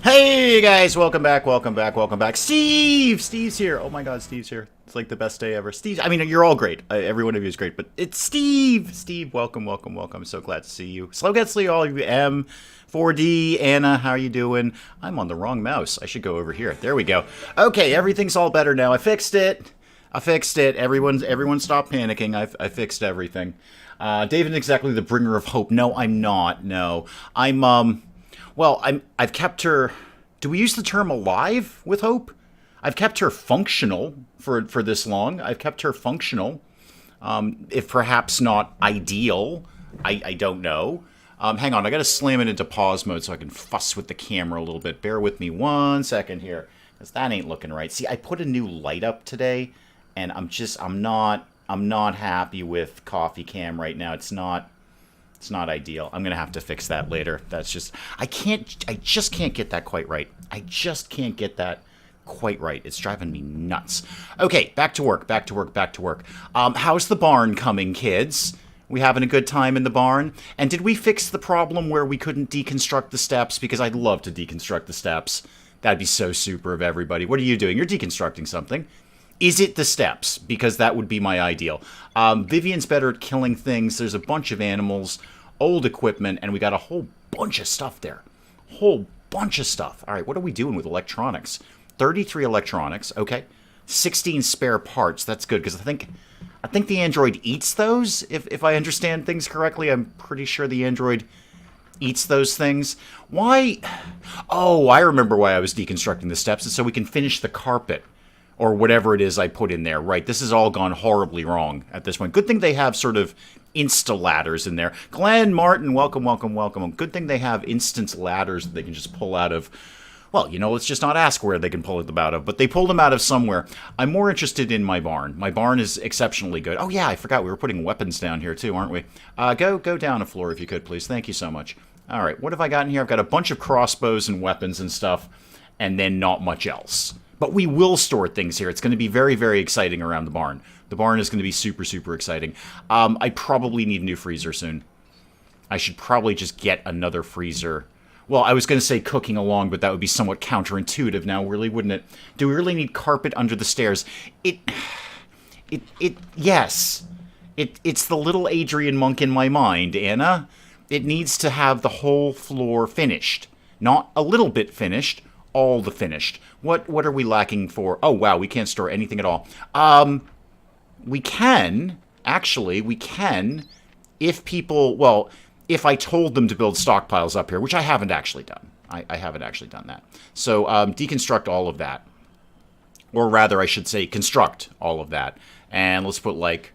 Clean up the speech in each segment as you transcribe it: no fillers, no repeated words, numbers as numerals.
Hey guys, welcome back, welcome back, welcome back. Steve's here. Oh my god, Steve's here. It's like the best day ever. Steve, I mean, you're all great. Every one of you is great, but it's Steve. Steve, welcome, welcome, welcome. I'm so glad to see you. Slow Getsley, all of you. M, 4D, Anna, how are you doing? I'm on the wrong mouse. I should go over here. There we go. Okay, everything's all better now. I fixed it. I fixed it. Everyone stop panicking. I fixed everything. David, exactly the bringer of hope. No, I'm not. No. I've kept her. Do we use the term alive with hope? I've kept her functional for this long. I've kept her functional, if perhaps not ideal. I don't know. Hang on, I gotta slam it into pause mode so I can fuss with the camera a little bit. Bear with me 1 second here, because that ain't looking right. See, I put a new light up today, and I'm not happy with Coffee Cam right now. It's not ideal. I'm gonna have to fix that later. That's just I just can't get that quite right. I just can't get that quite right. It's driving me nuts. Okay, back to work. How's the barn coming, kids? We having a good time in the barn? And did we fix the problem where we couldn't deconstruct the steps? Because I'd love to deconstruct the steps. That'd be so super of everybody. What are you doing? You're deconstructing something. Is it the steps? Because that would be my ideal. Vivian's better at killing things. There's a bunch of animals, old equipment, and we got a whole bunch of stuff there. Whole bunch of stuff. All right, what are we doing with electronics? 33 electronics, okay. 16 spare parts. That's good, because I think the android eats those, if I understand things correctly. I'm pretty sure the android eats those things. Why? Oh, I remember why I was deconstructing the steps. It's so we can finish the carpet. Or whatever it is I put in there. Right, this has all gone horribly wrong at this point. Good thing they have sort of insta-ladders in there. Glenn, Martin, welcome, welcome, welcome. Good thing they have instant ladders that they can just pull out of. Well, let's just not ask where they can pull them out of, but they pulled them out of somewhere. I'm more interested in my barn. My barn is exceptionally good. Oh yeah, I forgot we were putting weapons down here too, aren't we? Go down a floor if you could, please. Thank you so much. All right, what have I got in here? I've got a bunch of crossbows and weapons and stuff, and then not much else. But we will store things here. It's going to be very, very exciting around the barn. The barn is going to be super, super exciting. I probably need a new freezer soon. I should probably just get another freezer. Well, I was going to say cooking along, but that would be somewhat counterintuitive now, really, wouldn't it? Do we really need carpet under the stairs? Yes. It's the little Adrian monk in my mind, Anna. It needs to have the whole floor finished. Not a little bit finished. All the finished. What are we lacking for? Oh, wow, we can't store anything at all. We can, if people, well, if I told them to build stockpiles up here, which I haven't actually done. I haven't actually done that. So, deconstruct all of that. Or rather, I should say, construct all of that. And let's put, like,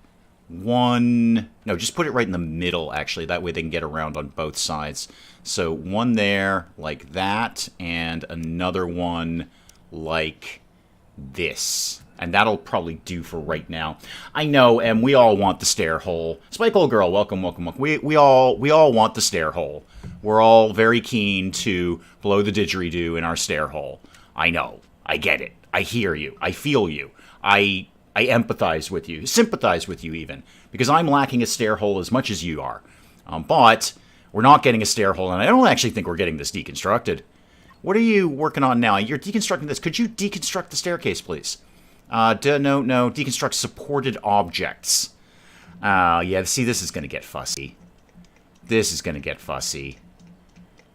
one... No, just put it right in the middle, actually. That way they can get around on both sides. So one there, like that, and another one like this. And that'll probably do for right now. I know, and we all want the stair hole. Spike Old Girl, welcome, welcome, welcome. We all want the stair hole. We're all very keen to blow the didgeridoo in our stair hole. I know. I get it. I hear you. I feel you. I empathize with you. Sympathize with you, even. Because I'm lacking a stair hole as much as you are. But we're not getting a stair hole, and I don't actually think we're getting this deconstructed. What are you working on now? You're deconstructing this. Could you deconstruct the staircase, please? No. Deconstruct supported objects. Yeah, see, this is going to get fussy. This is going to get fussy.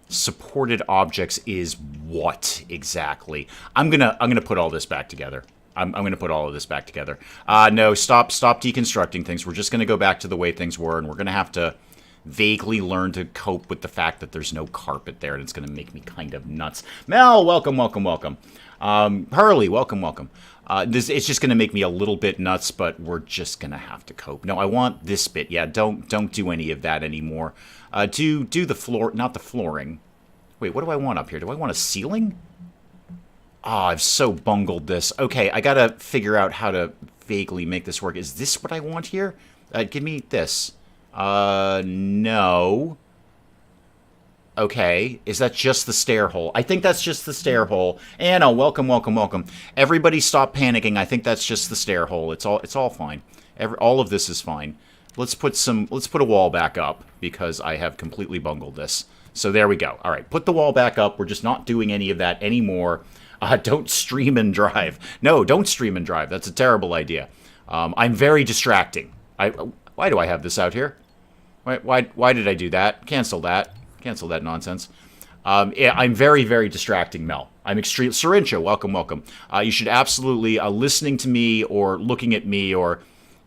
Supported objects is what, exactly? I'm gonna put all this back together. I'm going to put all of this back together. No, stop deconstructing things. We're just going to go back to the way things were, and we're going to have to vaguely learn to cope with the fact that there's no carpet there, and it's going to make me kind of nuts. Mel, welcome, welcome, welcome. Hurley, welcome, welcome. It's just going to make me a little bit nuts, but we're just going to have to cope. No, I want this bit. Yeah, don't do any of that anymore. Do the floor, not the flooring. Wait, what do I want up here? Do I want a ceiling? Oh, I've so bungled this. Okay, I gotta figure out how to vaguely make this work. Is this what I want here? Give me this. No. Okay, is that just the stair hole? I think that's just the stair hole. Anna, welcome, welcome, welcome. Everybody stop panicking. I think that's just the stair hole. It's all fine. All of this is fine. Let's put a wall back up because I have completely bungled this. So there we go. All right, put the wall back up. We're just not doing any of that anymore. Don't stream and drive. No, don't stream and drive. That's a terrible idea. I'm very distracting. Why do I have this out here? Why did I do that? Cancel that. Cancel that nonsense. Yeah, I'm very, very distracting, Mel. I'm extreme. Syrincha, welcome, welcome. You should absolutely, listening to me or looking at me or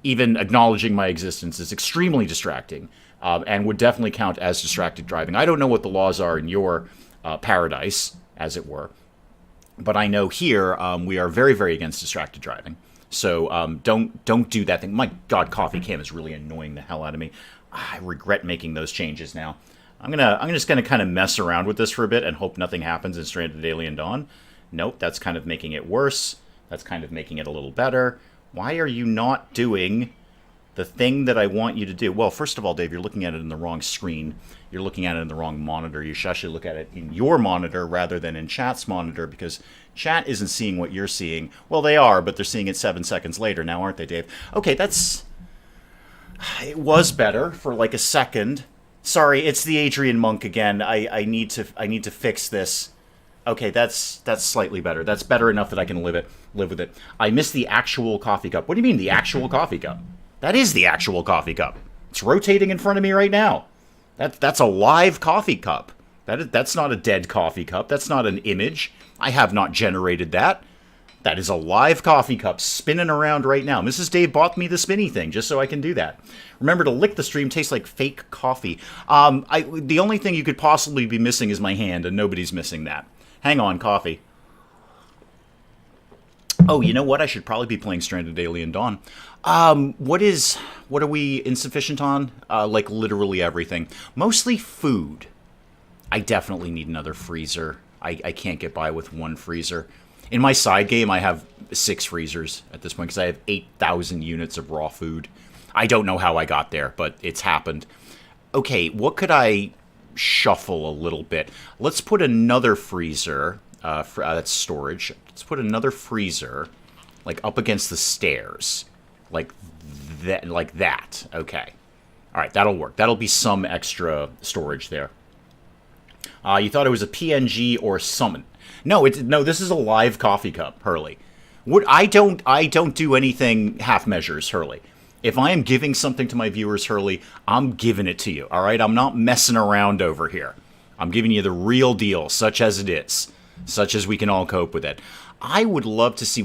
even acknowledging my existence is extremely distracting and would definitely count as distracted driving. I don't know what the laws are in your paradise, as it were, but I know here we are very, very against distracted driving. So don't do that thing. My God, Coffee Cam is really annoying the hell out of me. I regret making those changes now. I'm just gonna kind of mess around with this for a bit and hope nothing happens in Stranded Alien Dawn. Nope, that's kind of making it worse. That's kind of making it a little better. Why are you not doing the thing that I want you to do? Well, first of all, Dave, you're looking at it in the wrong screen. You're looking at it in the wrong monitor. You should actually look at it in your monitor rather than in chat's monitor, because chat isn't seeing what you're seeing. Well, they are, but they're seeing it 7 seconds later now, aren't they, Dave? Okay, it was better for like a second. Sorry, it's the Adrian Monk again. I need to fix this. Okay, that's slightly better. That's better enough that I can live with it. I missed the actual coffee cup. What do you mean the actual coffee cup? That is the actual coffee cup. It's rotating in front of me right now. That's a live coffee cup. That's not a dead coffee cup. That's not an image. I have not generated that. That is a live coffee cup spinning around right now. Mrs. Dave bought me the spinny thing just so I can do that. Remember to lick the stream. Tastes like fake coffee. The only thing you could possibly be missing is my hand, and nobody's missing that. Hang on, coffee. Oh, you know what? I should probably be playing Stranded Alien Dawn. What are we insufficient on? Like literally everything. Mostly food. I definitely need another freezer. I can't get by with one freezer. In my side game, I have 6 freezers at this point because I have 8,000 units of raw food. I don't know how I got there, but it's happened. Okay, what could I shuffle a little bit? Let's put another freezer. That's storage. Let's put another freezer, like up against the stairs, like that. Okay, all right, that'll work. That'll be some extra storage there. You thought it was a PNG or summon? No, this is a live coffee cup, Hurley. I don't do anything half measures, Hurley. If I am giving something to my viewers, Hurley, I'm giving it to you. All right, I'm not messing around over here. I'm giving you the real deal, such as it is, such as we can all cope with it. I would love to see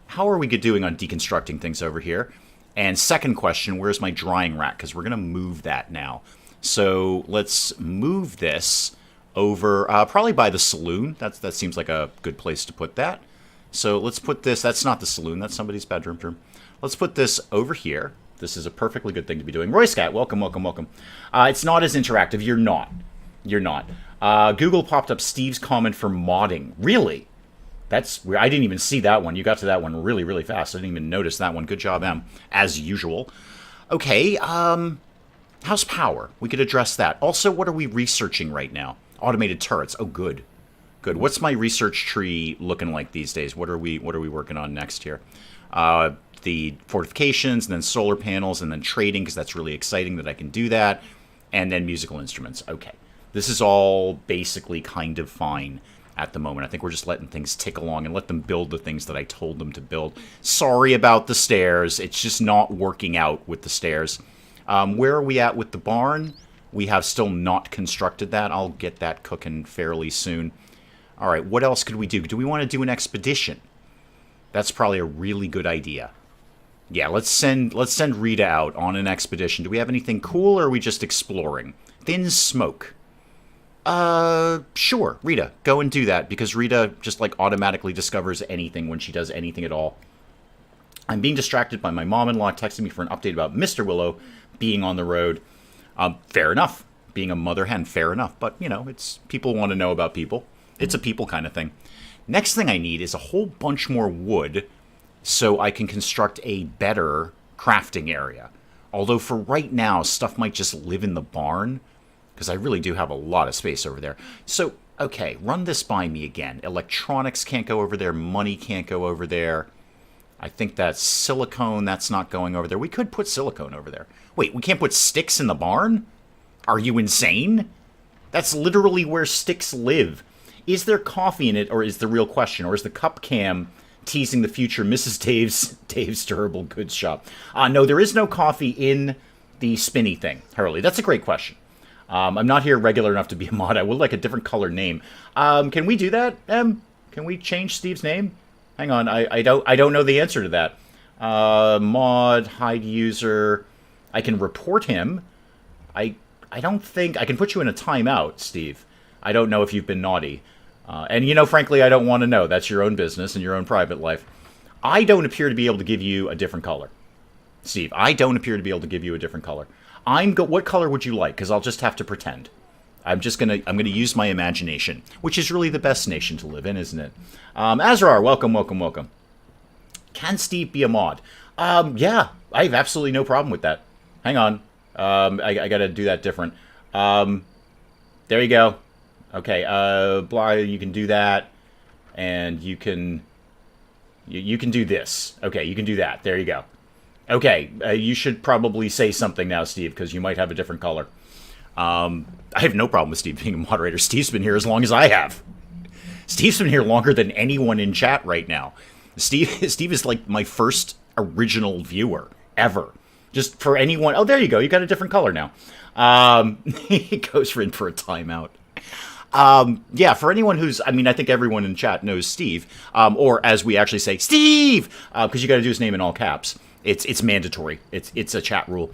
how are we doing on deconstructing things over here? And second question, where's my drying rack? Because we're gonna move that now. So let's move this over, probably by the saloon. That seems like a good place to put that. So let's put this, that's not the saloon, that's somebody's bedroom. Let's put this over here. This is a perfectly good thing to be doing. Roy Scat, welcome, welcome, welcome. It's not as interactive. You're not. Google popped up Steve's comment for modding. Really? That's weird. I didn't even see that one. You got to that one really, really fast. I didn't even notice that one. Good job, Em, as usual. Okay, how's power? We could address that. Also, what are we researching right now? Automated turrets. Oh, good. Good. What's my research tree looking like these days? What are we working on next here? The fortifications, and then solar panels, and then trading, because that's really exciting that I can do that. And then musical instruments. Okay. This is all basically kind of fine at the moment. I think we're just letting things tick along and let them build the things that I told them to build. Sorry about the stairs. It's just not working out with the stairs. Where are we at with the barn? We have still not constructed that. I'll get that cooking fairly soon. All right, what else could we do? Do we want to do an expedition? That's probably a really good idea. Yeah, let's send Rita out on an expedition. Do we have anything cool, or are we just exploring? Thin smoke. Sure, Rita, go and do that, because Rita just like automatically discovers anything when she does anything at all. I'm being distracted by my mom-in-law texting me for an update about Mr. Willow being on the road. Fair enough. Being a mother hen, fair enough. But, you know, it's people want to know about people. It's a people kind of thing. Next thing I need is a whole bunch more wood so I can construct a better crafting area. Although for right now, stuff might just live in the barn, because I really do have a lot of space over there. So, okay, run this by me again. Electronics can't go over there. Money can't go over there. I think that's silicone. That's not going over there. We could put silicone over there. Wait, we can't put sticks in the barn? Are you insane? That's literally where sticks live. Is there coffee in it, or is the real question? Or is the cup cam teasing the future Mrs. Dave's Durable Goods Shop? No, there is no coffee in the spinny thing, Hurley. That's a great question. I'm not here regular enough to be a mod. I would like a different color name. Can we do that, Em? Can we change Steve's name? Hang on, I don't know the answer to that. Mod, hide user. I can report him. I don't think... I can put you in a timeout, Steve. I don't know if you've been naughty. And, you know, frankly, I don't want to know. That's your own business and your own private life. I don't appear to be able to give you a different color. Steve, I don't appear to be able to give you a different color. What color would you like? Because I'll just have to pretend. I'm gonna use my imagination, which is really the best nation to live in, isn't it? Azrar, welcome. Can Steve be a mod? Yeah, I have absolutely no problem with that. Hang on. I gotta do that different. There you go. Okay, blah, you can do that. And you can do this. Okay, you can do that. There you go. Okay, you should probably say something now, Steve, because you might have a different color. I have no problem with Steve being a moderator. Steve's been here as long as I have. Steve's been here longer than anyone in chat right now. Steve is like my first original viewer ever. Just for anyone... Oh, there you go. You got a different color now. He goes in for a timeout. Yeah, for anyone who's... I mean, I think everyone in chat knows Steve. Or as we actually say, Steve! Because you got to do his name in all caps. It's mandatory. It's a chat rule.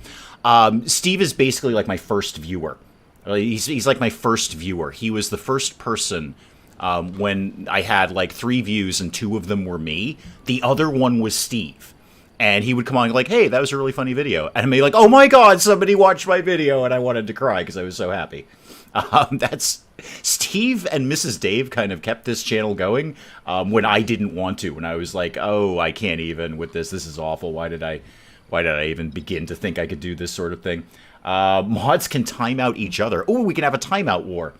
Steve is basically like my first viewer. He's like my first viewer. He was the first person when I had like 3 views and 2 of them were me. The other one was Steve. And he would come on like, hey, that was a really funny video. And I'd be like, oh my god, somebody watched my video. And I wanted to cry because I was so happy. That's... Steve and Mrs. Dave kind of kept this channel going when I didn't want to. When I was like, oh, I can't even with this. This is awful. Why did I even begin to think I could do this sort of thing? Mods can time out each other. Oh, we can have a timeout war.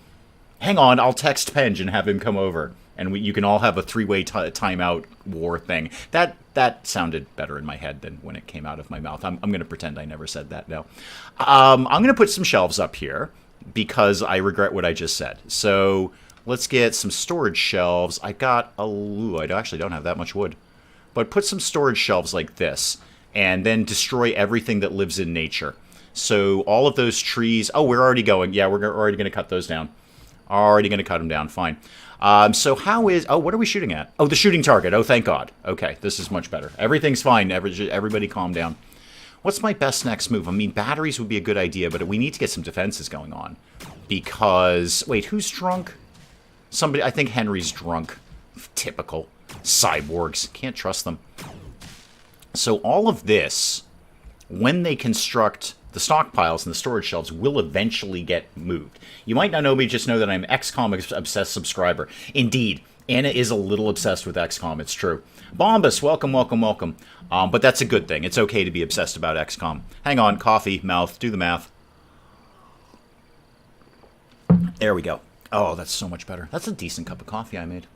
Hang on, I'll text Penge and have him come over. And you can all have a 3-way timeout war thing. That sounded better in my head than when it came out of my mouth. I'm going to pretend I never said that now. I'm going to put some shelves up here because I regret what I just said. So let's get some storage shelves. I actually don't have that much wood. But put some storage shelves like this and then destroy everything that lives in nature. So all of those trees... Oh, we're already going. Yeah, we're already going to cut those down. Already going to cut them down. Fine. So how is... Oh, what are we shooting at? Oh, the shooting target. Oh, thank God. Okay, this is much better. Everything's fine. Everybody calm down. What's my best next move? I mean, batteries would be a good idea, but we need to get some defenses going on. Because... Wait, who's drunk? Somebody... I think Henry's drunk. Typical. Cyborgs. Can't trust them. So all of this, when they construct the stockpiles and the storage shelves, will eventually get moved. You might not know me, just know that I'm XCOM obsessed subscriber. Indeed, Anna is a little obsessed with XCOM, it's true. Bombus, welcome. But that's a good thing. It's okay to be obsessed about XCOM. Hang on, coffee, mouth, do the math. There we go. Oh, that's so much better. That's a decent cup of coffee I made.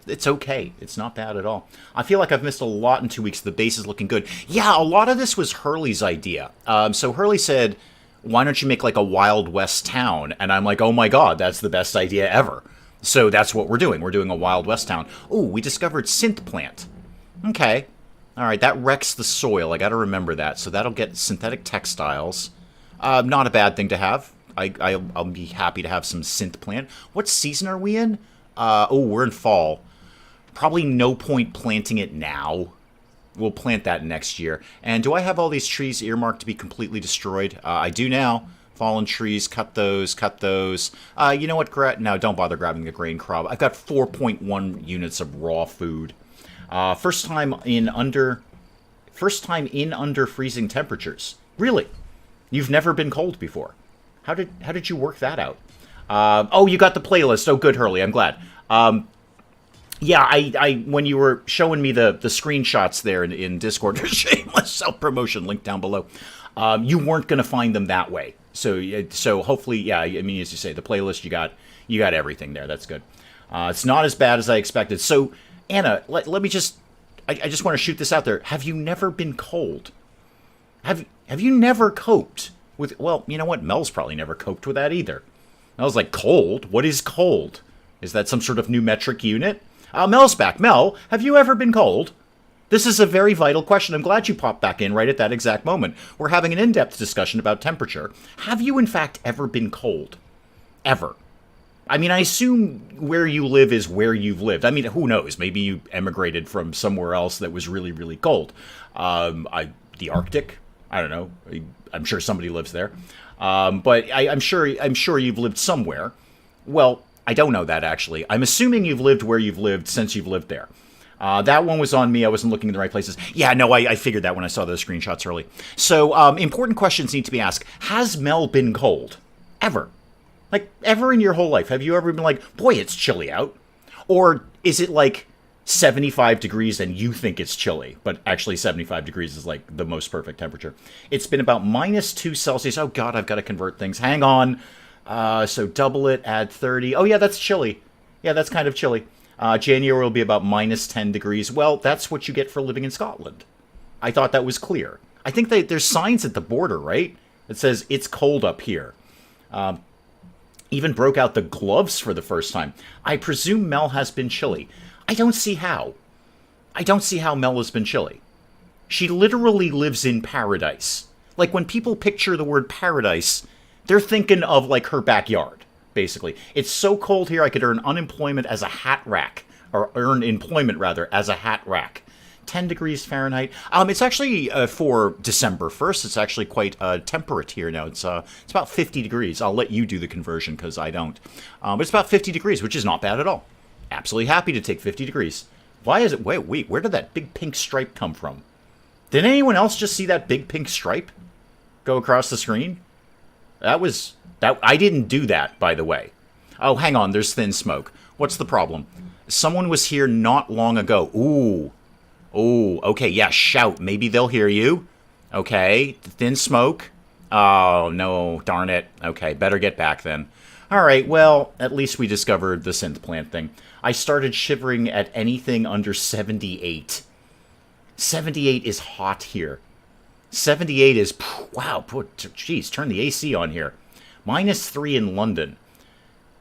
It's okay. It's not bad at all. I feel like I've missed a lot in 2 weeks. The base is looking good. Yeah, a lot of this was Hurley's idea. So Hurley said, why don't you make like a Wild West town? And I'm like, oh my god, that's the best idea ever. So that's what we're doing. We're doing a Wild West town. Oh, we discovered synth plant. Okay. All right, that wrecks the soil. I got to remember that. So that'll get synthetic textiles. Not a bad thing to have. I'll be happy to have some synth plant. What season are we in? Oh, we're in fall. Probably no point planting it now. We'll plant that next year. And do I have all these trees earmarked to be completely destroyed? I do now. Fallen trees, cut those. You know what? No, don't bother grabbing the grain crop. I've got 4.1 units of raw food. First time in under freezing temperatures. Really? You've never been cold before. How did you work that out? Oh, you got the playlist. Oh, good, Hurley. I'm glad. Yeah, I when you were showing me the screenshots there in Discord, shameless self-promotion, link down below, you weren't going to find them that way. So hopefully, yeah, I mean, as you say, the playlist, you got everything there. That's good. It's not as bad as I expected. So, Anna, let me just... I just want to shoot this out there. Have you never been cold? Have you never coped with... Well, you know what? Mel's probably never coped with that either. I was like, cold? What is cold? Is that some sort of new metric unit? Mel's back. Mel, have you ever been cold? This is a very vital question. I'm glad you popped back in right at that exact moment. We're having an in-depth discussion about temperature. Have you, in fact, ever been cold? Ever? I mean, I assume where you live is where you've lived. I mean, who knows? Maybe you emigrated from somewhere else that was really, really cold. The Arctic? I don't know. I'm sure somebody lives there. But I'm sure you've lived somewhere. Well, I don't know that, actually. I'm assuming you've lived where you've lived since you've lived there. That one was on me. I wasn't looking in the right places. Yeah, no, I figured that when I saw those screenshots early. So, important questions need to be asked. Has Mel been cold? Ever? Like, ever in your whole life? Have you ever been like, boy, it's chilly out? Or is it like 75 degrees and you think it's chilly, but actually 75 degrees is like the most perfect temperature? It's been about -2 Celsius. Oh, God, I've got to convert things. Hang on. So double it, add 30. Oh, yeah, that's chilly. Yeah, that's kind of chilly. January will be about -10 degrees. Well, that's what you get for living in Scotland. I thought that was clear. I think there's signs at the border, right? That says, it's cold up here. Even broke out the gloves for the first time. I presume Mel has been chilly. I don't see how. I don't see how Mel has been chilly. She literally lives in paradise. Like, when people picture the word paradise, they're thinking of, like, her backyard. Basically, it's so cold here I could earn unemployment as a hat rack, or earn employment rather as a hat rack. 10 degrees Fahrenheit. It's actually for December 1st. It's actually quite temperate here now. It's about 50 degrees. I'll let you do the conversion because I don't. But it's about 50 degrees, which is not bad at all. Absolutely happy to take 50 degrees. Why is it? Wait. Where did that big pink stripe come from? Did anyone else just see that big pink stripe go across the screen? I didn't do that, by the way. Oh, hang on, there's thin smoke. What's the problem? Someone was here not long ago. Ooh, okay, yeah, shout. Maybe they'll hear you. Okay, thin smoke. Oh, no, darn it. Okay, better get back then. All right, well, at least we discovered the synth plant thing. I started shivering at anything under 78. 78 is hot here. 78 is, wow, geez, turn the AC on here. -3 in London.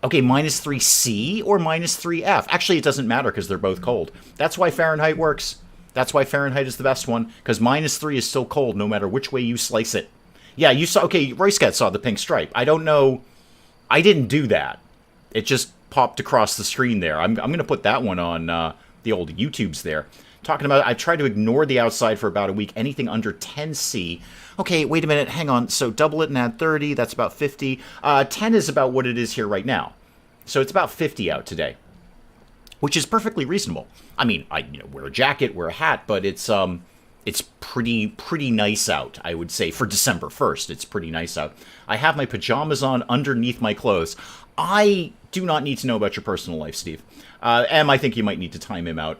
Okay, -3C or -3F? Actually, it doesn't matter because they're both cold. That's why Fahrenheit works. That's why Fahrenheit is the best one, because -3 is still cold no matter which way you slice it. Yeah, you saw, okay, Roycecat saw the pink stripe. I don't know, I didn't do that. It just popped across the screen there. I'm going to put that one on the old YouTubes there. Talking about, I tried to ignore the outside for about a week. Anything under 10C. Okay, wait a minute, hang on. So double it and add 30, that's about 50. 10 is about what it is here right now. So it's about 50 out today, which is perfectly reasonable. I mean, I wear a jacket, wear a hat, but it's pretty nice out, I would say. For December 1st, it's pretty nice out. I have my pajamas on underneath my clothes. I do not need to know about your personal life, Steve. I think you might need to time him out.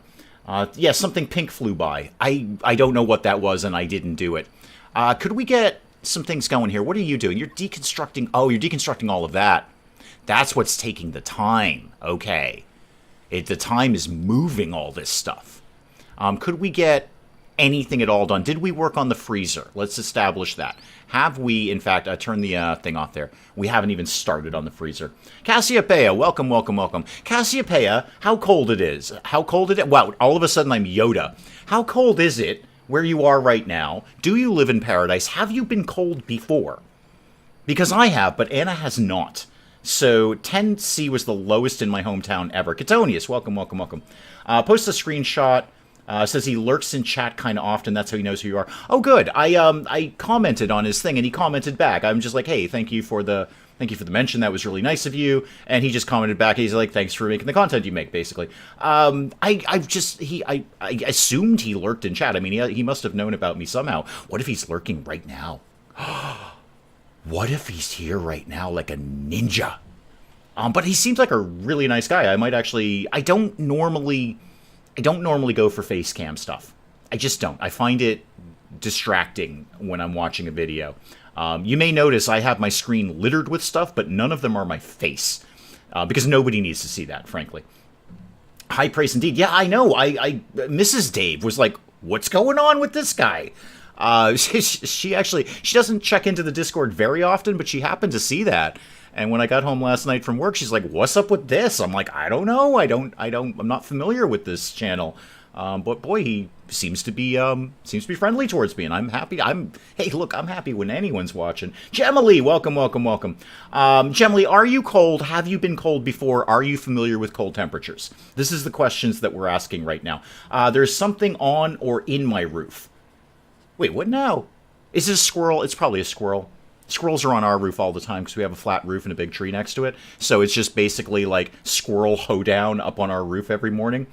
Yeah, something pink flew by. I don't know what that was, and I didn't do it. Could we get some things going here? What are you doing? You're deconstructing... Oh, you're deconstructing all of that. That's what's taking the time. Okay. The time is moving all this stuff. Could we get anything at all done? Did we work on the freezer? Let's establish that. Have we, in fact, turn the thing off there. We haven't even started on the freezer. Cassiopeia, welcome, welcome, welcome. Cassiopeia, how cold it is. How cold it is. Wow, all of a sudden I'm Yoda. How cold is it where you are right now? Do you live in paradise? Have you been cold before? Because I have, but Anna has not. So 10C was the lowest in my hometown ever. Catonius, welcome, welcome, welcome. Post a screenshot. Says he lurks in chat kind of often. That's how he knows who you are. Oh, good. I commented on his thing, and he commented back. I'm just like, hey, thank you for the mention. That was really nice of you. And he just commented back. He's like, thanks for making the content you make, basically. I assumed he lurked in chat. I mean, he must have known about me somehow. What if he's lurking right now? What if he's here right now like a ninja? But he seems like a really nice guy. I might actually... I don't normally go for face cam stuff. I just don't. I find it distracting when I'm watching a video. You may notice I have my screen littered with stuff, but none of them are my face. Because nobody needs to see that, frankly. High praise indeed. Yeah, I know. Mrs. Dave was like, what's going on with this guy? She doesn't check into the Discord very often, but she happened to see that. And when I got home last night from work, she's like, "What's up with this?" I'm like, "I don't know. I'm not familiar with this channel." But boy, he seems to be friendly towards me, and I'm happy. Hey, look, I'm happy when anyone's watching. Gemily, welcome, welcome, welcome. Gemily, are you cold? Have you been cold before? Are you familiar with cold temperatures? This is the questions that we're asking right now. There's something on or in my roof. Wait, what now? Is this a squirrel? It's probably a squirrel. Squirrels are on our roof all the time because we have a flat roof and a big tree next to it. So it's just basically like squirrel hoedown up on our roof every morning.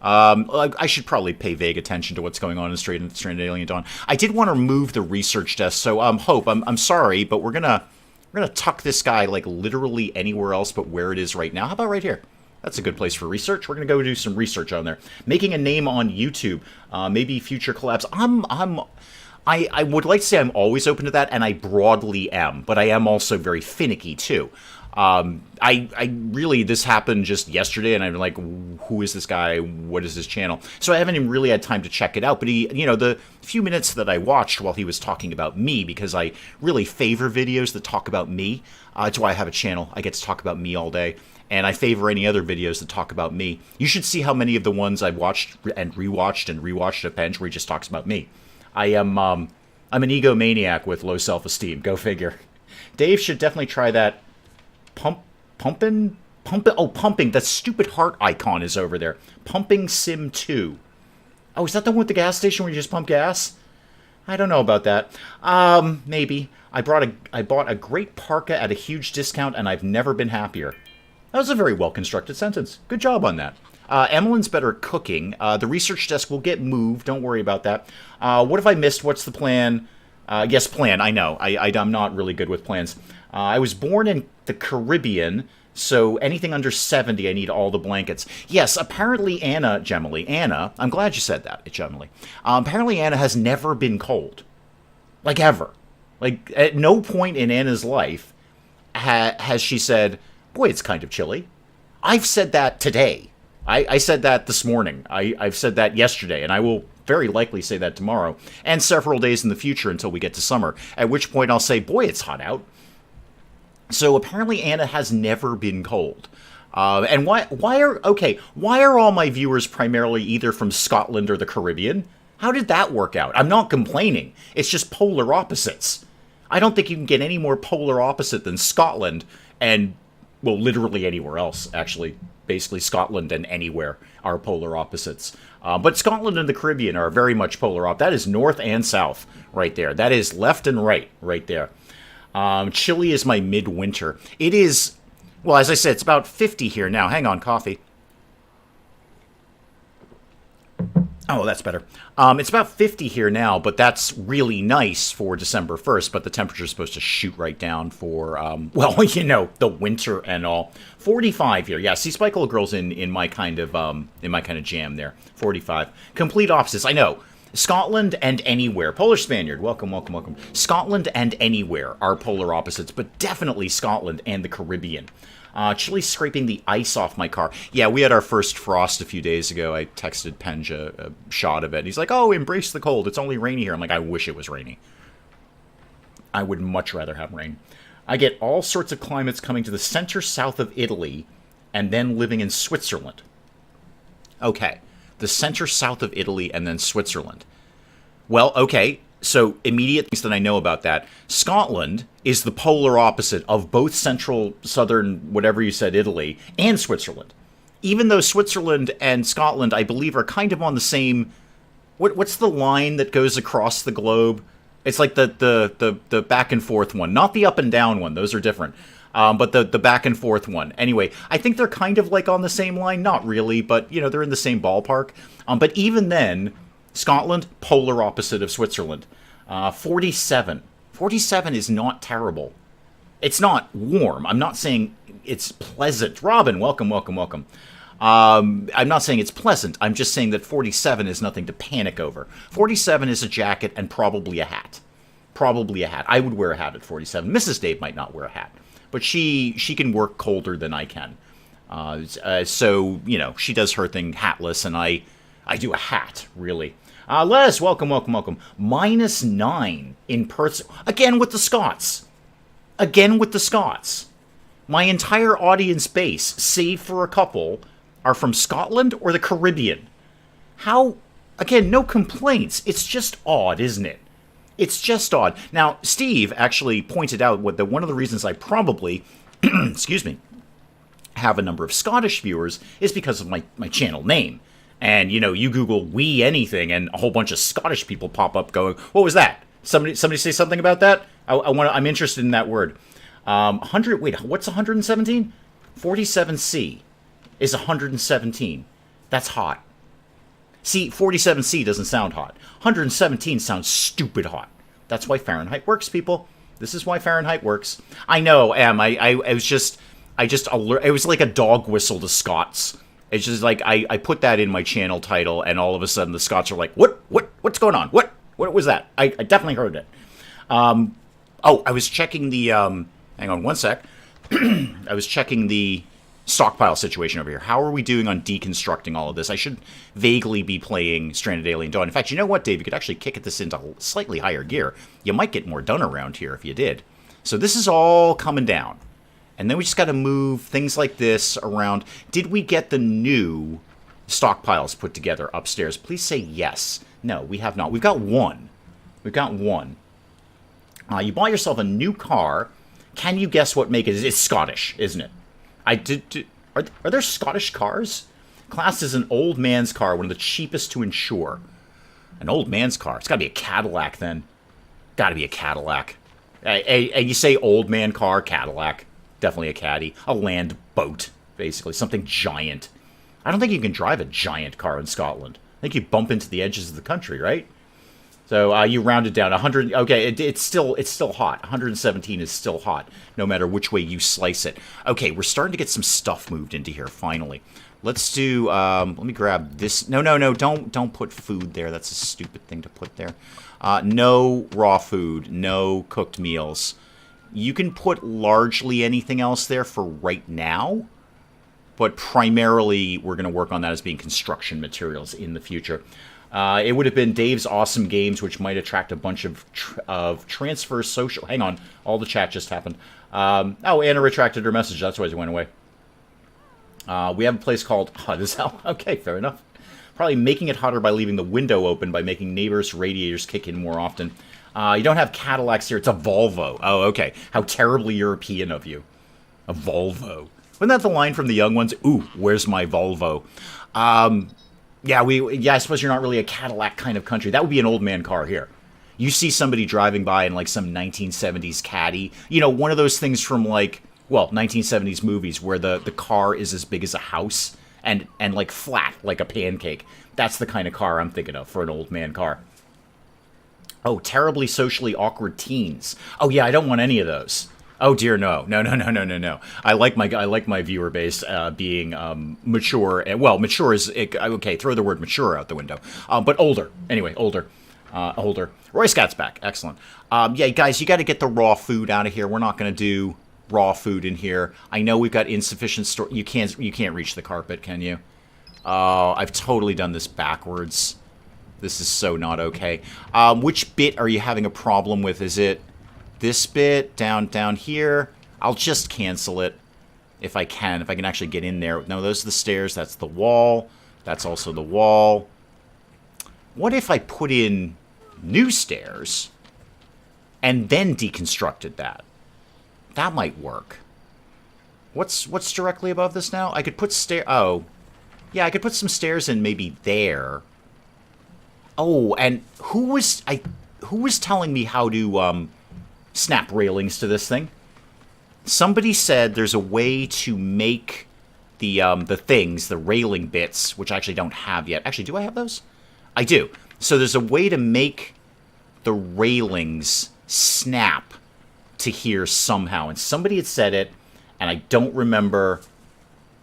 I should probably pay vague attention to what's going on in Stranded Alien Dawn. I did want to remove the research desk, so Hope, I'm sorry, but we're gonna tuck this guy like literally anywhere else but where it is right now. How about right here? That's a good place for research. We're gonna go do some research on there. Making a name on YouTube, maybe future collabs. I would like to say I'm always open to that, and I broadly am, but I am also very finicky too. I really, this happened just yesterday, and I'm like, who is this guy? What is his channel? So I haven't even really had time to check it out, but he, the few minutes that I watched while he was talking about me, because I really favor videos that talk about me. That's why I have a channel. I get to talk about me all day, and I favor any other videos that talk about me. You should see how many of the ones I've watched and rewatched at Bench where he just talks about me. I'm an egomaniac with low self-esteem. Go figure. Dave should definitely try that. Pumping. That stupid heart icon is over there. Pumping Sim 2. Oh, is that the one with the gas station where you just pump gas? I don't know about that. Maybe. I bought a great parka at a huge discount, and I've never been happier. That was a very well-constructed sentence. Good job on that. Emmeline's better at cooking. The research desk will get moved. Don't worry about that. What have I missed? What's the plan? Yes, plan. I know. I'm not really good with plans. I was born in the Caribbean, so anything under 70, I need all the blankets. Yes, apparently Anna, I'm glad you said that, Gemily. Apparently Anna has never been cold. Like, ever. Like, at no point in Anna's life has she said, boy, it's kind of chilly. I've said that today. I said that this morning. I've said that yesterday, and I will very likely say that tomorrow, and several days in the future until we get to summer, at which point I'll say, boy, it's hot out. So apparently Anna has never been cold. And why are all my viewers primarily either from Scotland or the Caribbean? How did that work out? I'm not complaining. It's just polar opposites. I don't think you can get any more polar opposite than Scotland and, well, literally anywhere else, actually. Basically, Scotland and anywhere are polar opposites. But Scotland and the Caribbean are very much polar opposite. That is north and south right there. That is left and right there. Chile is my midwinter. It is, well, as I said, it's about 50 here now. Hang on, coffee. Oh, that's better. It's about 50 here now, but that's really nice for December 1st, but the temperature's supposed to shoot right down for, well, the winter and all. 45 here. Yeah, see, Spike Little Girl's in my kind of jam there. 45. Complete opposites. I know. Scotland and anywhere. Polish Spaniard, welcome, welcome, welcome. Scotland and anywhere are polar opposites, but definitely Scotland and the Caribbean. Chile's scraping the ice off my car. Yeah, we had our first frost a few days ago. I texted Penja a shot of it. He's like, oh, embrace the cold. It's only rainy here. I'm like, I wish it was rainy. I would much rather have rain. I get all sorts of climates coming to the center south of Italy and then living in Switzerland. Okay. The center south of Italy and then Switzerland. Well, okay, so immediate things that I know about that. Scotland is the polar opposite of both central, southern, whatever you said, Italy, and Switzerland. Even though Switzerland and Scotland, I believe, are kind of on the same... What's the line that goes across the globe? It's like the back and forth one, not the up and down one. Those are different. But the back and forth one. Anyway, I think they're kind of like on the same line. Not really, but, they're in the same ballpark. But even then, Scotland, polar opposite of Switzerland. 47. 47 is not terrible. It's not warm. I'm not saying it's pleasant. Robin, welcome, welcome, welcome. I'm not saying it's pleasant. I'm just saying that 47 is nothing to panic over. 47 is a jacket and probably a hat. Probably a hat. I would wear a hat at 47. Mrs. Dave might not wear a hat. But she can work colder than I can. So, she does her thing hatless, and I do a hat, really. Les, welcome, welcome, welcome. -9 in person. Again with the Scots. Again with the Scots. My entire audience base, save for a couple, are from Scotland or the Caribbean. How, again, no complaints. It's just odd, isn't it? It's just odd. Now, Steve actually pointed out one of the reasons I probably, excuse me, have a number of Scottish viewers is because of my channel name. And, you know, you Google "we anything" and a whole bunch of Scottish people pop up going, what was that? Somebody say something about that? I'm interested in that word. 100, wait, what's 117? 47C is 117. That's hot. See, 47C doesn't sound hot. 117 sounds stupid hot. That's why Fahrenheit works, people. This is why Fahrenheit works. I know, Em. I was just alert. It was like a dog whistle to Scots. It's just like I put that in my channel title, and all of a sudden the Scots are like, what's going on? What was that? I definitely heard it. I was checking the hang on one sec. I was checking the stockpile situation over here. How are we doing on deconstructing all of this? I should vaguely be playing Stranded Alien Dawn. In fact, you know what, Dave? You could actually kick this into slightly higher gear. You might get more done around here if you did. So this is all coming down. And then we just got to move things like this around. Did we get the new stockpiles put together upstairs? Please say yes. No, we have not. We've got one. We've got one. You bought yourself a new car. Can you guess what make it is? It's Scottish, isn't it? Are there Scottish cars? Classed as an old man's car, one of the cheapest to insure. An old man's car. It's got to be a Cadillac, then. Got to be a Cadillac. And you say old man car, Cadillac. Definitely a caddy. A land boat, basically. Something giant. I don't think you can drive a giant car in Scotland. I think you bump into the edges of the country, right? So you rounded down 100. Okay, it's still hot. 117 is still hot, no matter which way you slice it. Okay, we're starting to get some stuff moved into here finally. Let's do. Let me grab this. No. Don't put food there. That's a stupid thing to put there. No raw food. No cooked meals. You can put largely anything else there for right now, but primarily we're going to work on that as being construction materials in the future. It would have been Dave's Awesome Games, which might attract a bunch of transfer social... Hang on, all the chat just happened. Anna retracted her message. That's why she went away. We have a place called Hot as Hell. Okay, fair enough. Probably making it hotter by leaving the window open by making neighbors' radiators kick in more often. You don't have Cadillacs here. It's a Volvo. Oh, okay. How terribly European of you. A Volvo. Wasn't that the line from the Young Ones? Ooh, where's my Volvo? Yeah, I suppose you're not really a Cadillac kind of country. That would be an old man car here. You see somebody driving by in like some 1970s Caddy. You know, one of those things from like, well, 1970s movies where the car is as big as a house and like flat like a pancake. That's the kind of car I'm thinking of for an old man car. Oh, terribly socially awkward teens. Oh yeah, I don't want any of those. Oh dear, no. I like my viewer base being mature. And, well, mature is okay. Throw the word mature out the window. But older. Anyway, older. Roy Scott's back. Excellent. Yeah, guys, you got to get the raw food out of here. We're not going to do raw food in here. I know we've got insufficient store. You can't reach the carpet, can you? I've totally done this backwards. This is so not okay. Which bit are you having a problem with? Is it this bit down here? I'll just cancel it if I can actually get in there. No, those are the stairs. That's the wall. That's also the wall. What if I put in new stairs and then deconstructed that? That might work. What's directly above this now? I could put oh, yeah, I could put some stairs in maybe there. Oh, and who was telling me how to snap railings to this thing? Somebody said there's a way to make the things, the railing bits, which I actually don't have yet. Actually, do I have those? I do. So there's a way to make the railings snap to here somehow. And somebody had said it, and I don't remember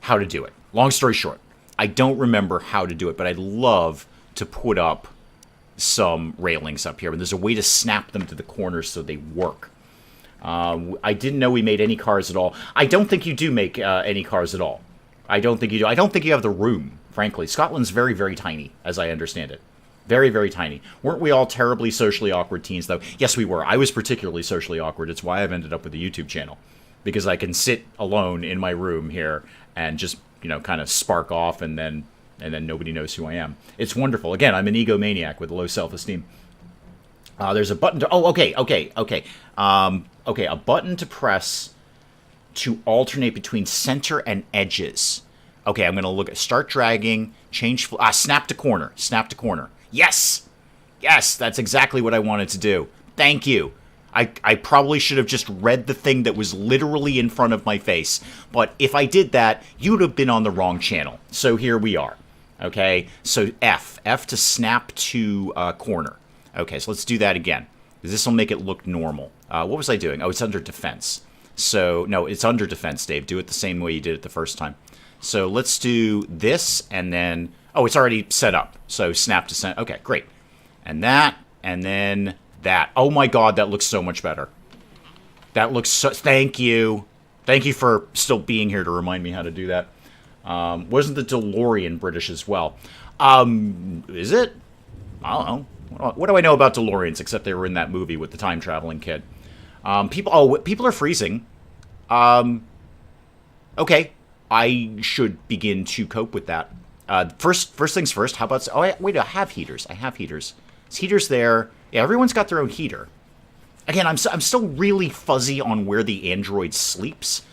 how to do it. Long story short, I don't remember how to do it, but I'd love to put up some railings up here. And there's a way to snap them to the corners so they work. I didn't know we made any cars at all. I don't think you do make any cars at all. I don't think you do. I don't think you have the room, frankly. Scotland's very, very tiny, as I understand it. Very, very tiny. Weren't we all terribly socially awkward teens, though? Yes, we were. I was particularly socially awkward. It's why I've ended up with a YouTube channel. because I can sit alone in my room here and just, kind of spark off, and then nobody knows who I am. It's wonderful. Again, I'm an egomaniac with low self-esteem. There's a button to... Oh, okay. A button to press to alternate between center and edges. Okay, I'm going to look at... Start dragging, change... snap to corner. Snap to corner. Yes! Yes, that's exactly what I wanted to do. Thank you. I probably should have just read the thing that was literally in front of my face. But if I did that, you'd have been on the wrong channel. So here we are. Okay, so F. F to snap to corner. Okay, so let's do that again. This will make it look normal. What was I doing? Oh, it's under defense. So, no, it's under defense, Dave. Do it the same way you did it the first time. So let's do this, and then... Oh, it's already set up. So snap to center. Okay, great. And then that. Oh my god, that looks so much better. That looks so... Thank you. Thank you for still being here to remind me how to do that. Wasn't the DeLorean British as well? Is it? I don't know. What do I know about DeLoreans, except they were in that movie with the time-traveling kid? People are freezing. Okay. I should begin to cope with that. First things first, how about... Oh, wait, I have heaters. There's heaters there. Yeah, everyone's got their own heater. Again, I'm still really fuzzy on where the android sleeps.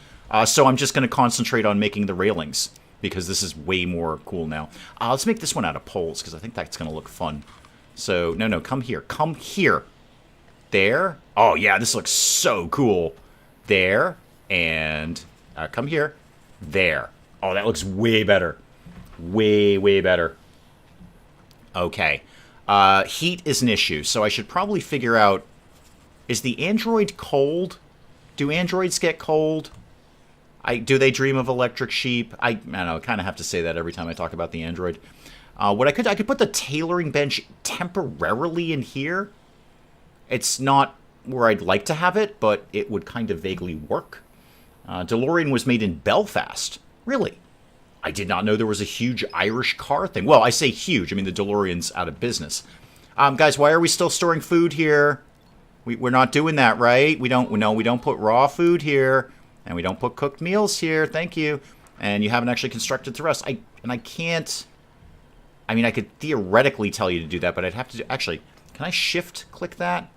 So I'm just going to concentrate on making the railings, because this is way more cool now. Let's make this one out of poles, because I think that's going to look fun. So, no, come here. Come here. There. Oh, yeah, this looks so cool. There. And come here. There. Oh, that looks way better. Way, way better. Okay. Heat is an issue, so I should probably figure out... Is the android cold? Do androids get cold? Do they dream of electric sheep? I don't know, I kind of have to say that every time I talk about the android. What I could put the tailoring bench temporarily in here. It's not where I'd like to have it, but it would kind of vaguely work. DeLorean was made in Belfast. Really? I did not know there was a huge Irish car thing. Well, I say huge. I mean, the DeLorean's out of business. Guys, why are we still storing food here? We're not doing that, right? We don't put raw food here. And we don't put cooked meals here. Thank you. And you haven't actually constructed the rest. I can't... I mean, I could theoretically tell you to do that, but I'd have to do... Actually, can I shift-click that?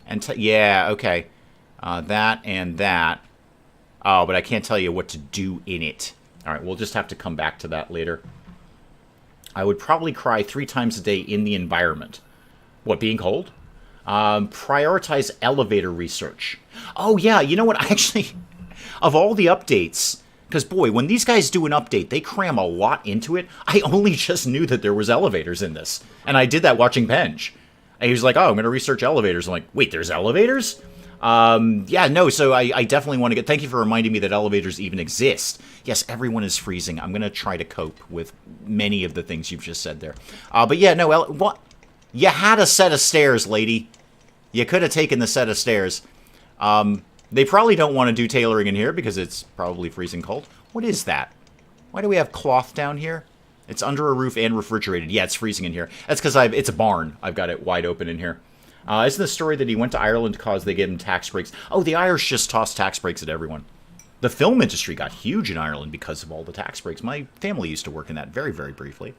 And yeah, okay. That and that. Oh, but I can't tell you what to do in it. All right, we'll just have to come back to that later. I would probably cry 3 times a day in the environment. What, being cold? Prioritize elevator research. Oh, yeah, you know what? Actually, of all the updates... Because, boy, when these guys do an update, they cram a lot into it. I only just knew that there was elevators in this. And I did that watching Penge. And he was like, oh, I'm going to research elevators. I'm like, wait, there's elevators? Yeah, no, so I definitely want to get... Thank you for reminding me that elevators even exist. Yes, everyone is freezing. I'm going to try to cope with many of the things you've just said there. But yeah, no, what? You had a set of stairs, lady. You could have taken the set of stairs. They probably don't want to do tailoring in here because it's probably freezing cold. What is that? Why do we have cloth down here? It's under a roof and refrigerated. Yeah, it's freezing in here. That's because it's a barn. I've got it wide open in here. Isn't the story that he went to Ireland because they gave him tax breaks? Oh, the Irish just tossed tax breaks at everyone. The film industry got huge in Ireland because of all the tax breaks. My family used to work in that very, very briefly.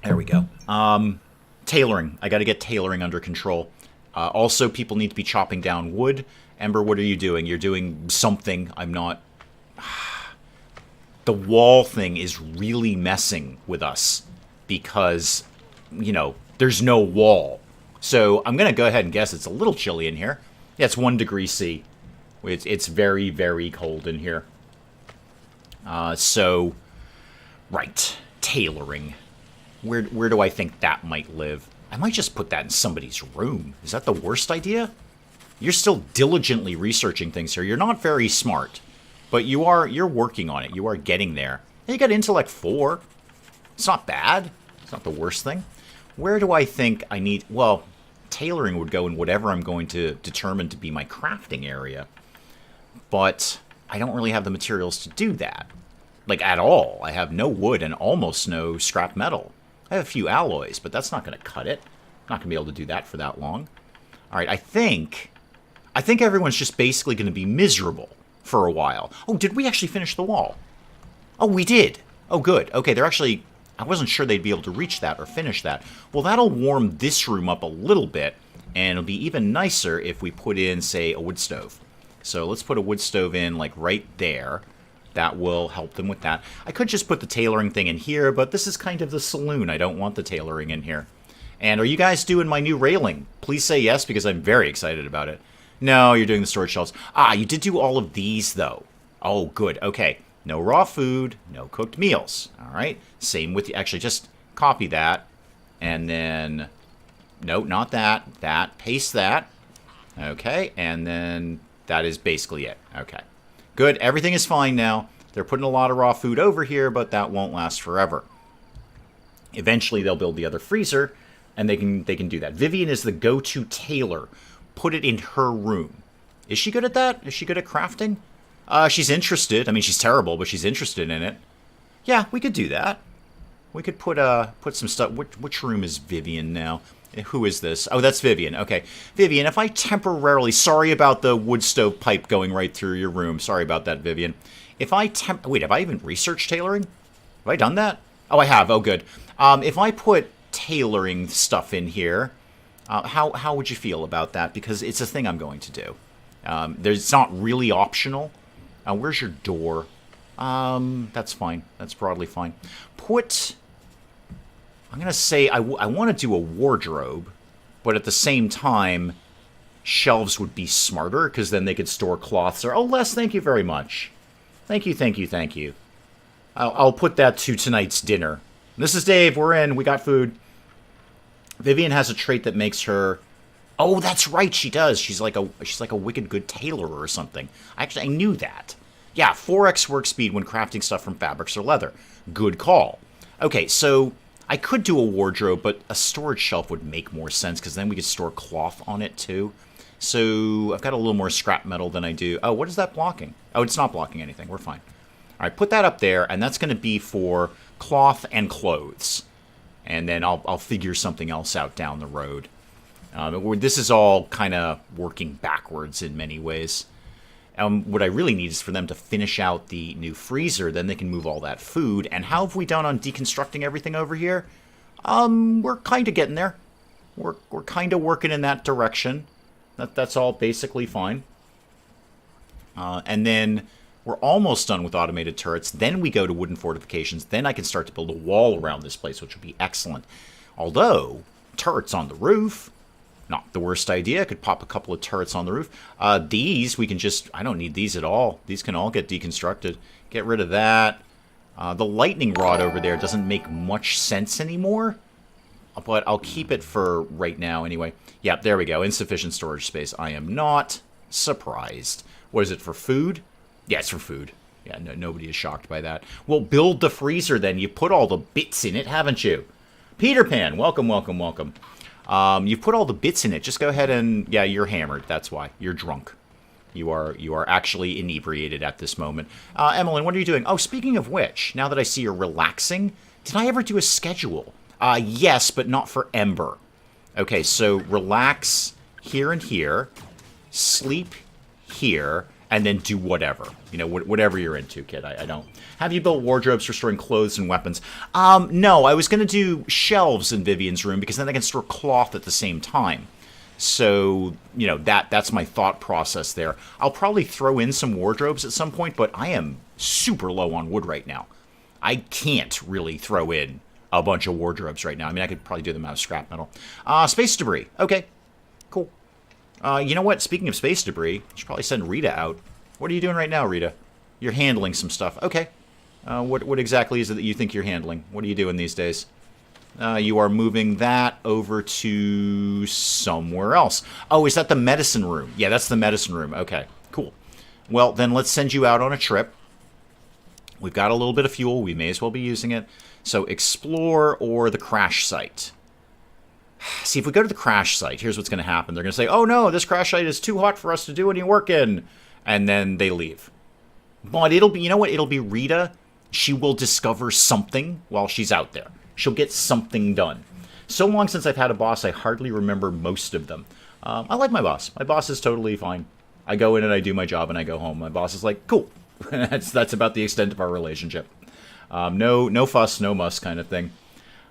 There we go. Tailoring. I got to get tailoring under control. Also, people need to be chopping down wood. Ember, what are you doing? You're doing something. I'm not... The wall thing is really messing with us because, there's no wall. So I'm going to go ahead and guess it's a little chilly in here. Yeah, it's 1 degree C. It's very, very cold in here. Right. Tailoring. Where do I think that might live? I might just put that in somebody's room. Is that the worst idea? You're still diligently researching things here. You're not very smart, but you're working on it. You are getting there. And you got intellect 4. It's not bad. It's not the worst thing. Where do I think I need... Well, tailoring would go in whatever I'm going to determine to be my crafting area. But I don't really have the materials to do that. Like, at all. I have no wood and almost no scrap metal. I have a few alloys, but that's not going to cut it. I'm not going to be able to do that for that long. All right, I think I think everyone's just basically going to be miserable for a while. Oh, did we actually finish the wall? Oh, we did. Oh, good. Okay, they're actually... I wasn't sure they'd be able to reach that or finish that. Well, that'll warm this room up a little bit, and it'll be even nicer if we put in, say, a wood stove. So let's put a wood stove in, like, right there. That will help them with that. I could just put the tailoring thing in here, but this is kind of the saloon. I don't want the tailoring in here. And are you guys doing my new railing? Please say yes, because I'm very excited about it. No, you're doing the storage shelves. Ah, you did do all of these, though. Oh, good. Okay. No raw food, no cooked meals. All right. Same with... Actually, just copy that. And then... No, not that. That. Paste that. Okay. And then that is basically it. Okay. Good. Everything is fine now. They're putting a lot of raw food over here, but that won't last forever. Eventually, they'll build the other freezer, and they can do that. Vivian is the go-to tailor. Put it in her room. Is she good at that? Is she good at crafting? She's interested. I mean, she's terrible, but she's interested in it. Yeah, we could do that. We could put some stuff. Which room is Vivian now? Who is this? Oh, that's Vivian. Okay. Vivian, if I temporarily... Sorry about the wood stove pipe going right through your room. Sorry about that, Vivian. If I Wait, have I even researched tailoring? Have I done that? Oh, I have. Oh, good. If I put tailoring stuff in here, how would you feel about that? Because it's a thing I'm going to do. It's not really optional. Where's your door? That's fine. That's broadly fine. I'm going to say I want to do a wardrobe, but at the same time, shelves would be smarter, because then they could store cloths. Or, oh, Les, thank you very much. Thank you, thank you, thank you. I'll put that to tonight's dinner. This is Dave. We're in. We got food. Vivian has a trait that makes her... Oh, that's right, she does. She's like a wicked good tailor or something. Actually, I knew that. Yeah, 4x work speed when crafting stuff from fabrics or leather. Good call. Okay, so I could do a wardrobe, but a storage shelf would make more sense, because then we could store cloth on it too. So I've got a little more scrap metal than I do. Oh, what is that blocking? Oh, it's not blocking anything. We're fine. All right, put that up there, and that's going to be for cloth and clothes. And then I'll figure something else out down the road. This is all kind of working backwards in many ways. What I really need is for them to finish out the new freezer, then they can move all that food. And how have we done on deconstructing everything over here? We're kind of getting there. We're kind of working in that direction. That's all basically fine. And then we're almost done with automated turrets. Then we go to wooden fortifications. Then I can start to build a wall around this place, which would be excellent. Although, turrets on the roof... Not the worst idea. I could pop a couple of turrets on the roof. These, we can just... I don't need these at all. These can all get deconstructed. Get rid of that. The lightning rod over there doesn't make much sense anymore. But I'll keep it for right now anyway. Yeah, there we go. Insufficient storage space. I am not surprised. What is it, for food? Yeah, it's for food. Yeah, no, nobody is shocked by that. Well, build the freezer then. You put all the bits in it, haven't you? Peter Pan, welcome, welcome, welcome. You've put all the bits in it. Just go ahead and... Yeah, you're hammered. That's why. You're drunk. You are actually inebriated at this moment. Emmeline, what are you doing? Oh, speaking of which, now that I see you're relaxing, did I ever do a schedule? Yes, but not for Ember. Okay, so relax here and here. Sleep here. And then do whatever. You know, whatever you're into, kid. I don't... Have you built wardrobes for storing clothes and weapons? No, I was going to do shelves in Vivian's room, because then I can store cloth at the same time. So, you know, that's my thought process there. I'll probably throw in some wardrobes at some point, but I am super low on wood right now. I can't really throw in a bunch of wardrobes right now. I mean, I could probably do them out of scrap metal. Space debris. Okay, cool. You know what? Speaking of space debris, I should probably send Rita out. What are you doing right now, Rita? You're handling some stuff. Okay. What exactly is it that you think you're handling? What are you doing these days? You are moving that over to somewhere else. Oh, is that the medicine room? Yeah, that's the medicine room. Okay, cool. Well, then let's send you out on a trip. We've got a little bit of fuel. We may as well be using it. So explore or the crash site. See, if we go to the crash site, here's what's going to happen. They're going to say, oh no, this crash site is too hot for us to do any work in. And then they leave. But it'll be, you know what? It'll be Rita. She will discover something while she's out there. She'll get something done. So long since I've had a boss, I hardly remember most of them. I like my boss. My boss is totally fine. I go in and I do my job and I go home. My boss is like, cool. That's about the extent of our relationship. No fuss, no muss kind of thing.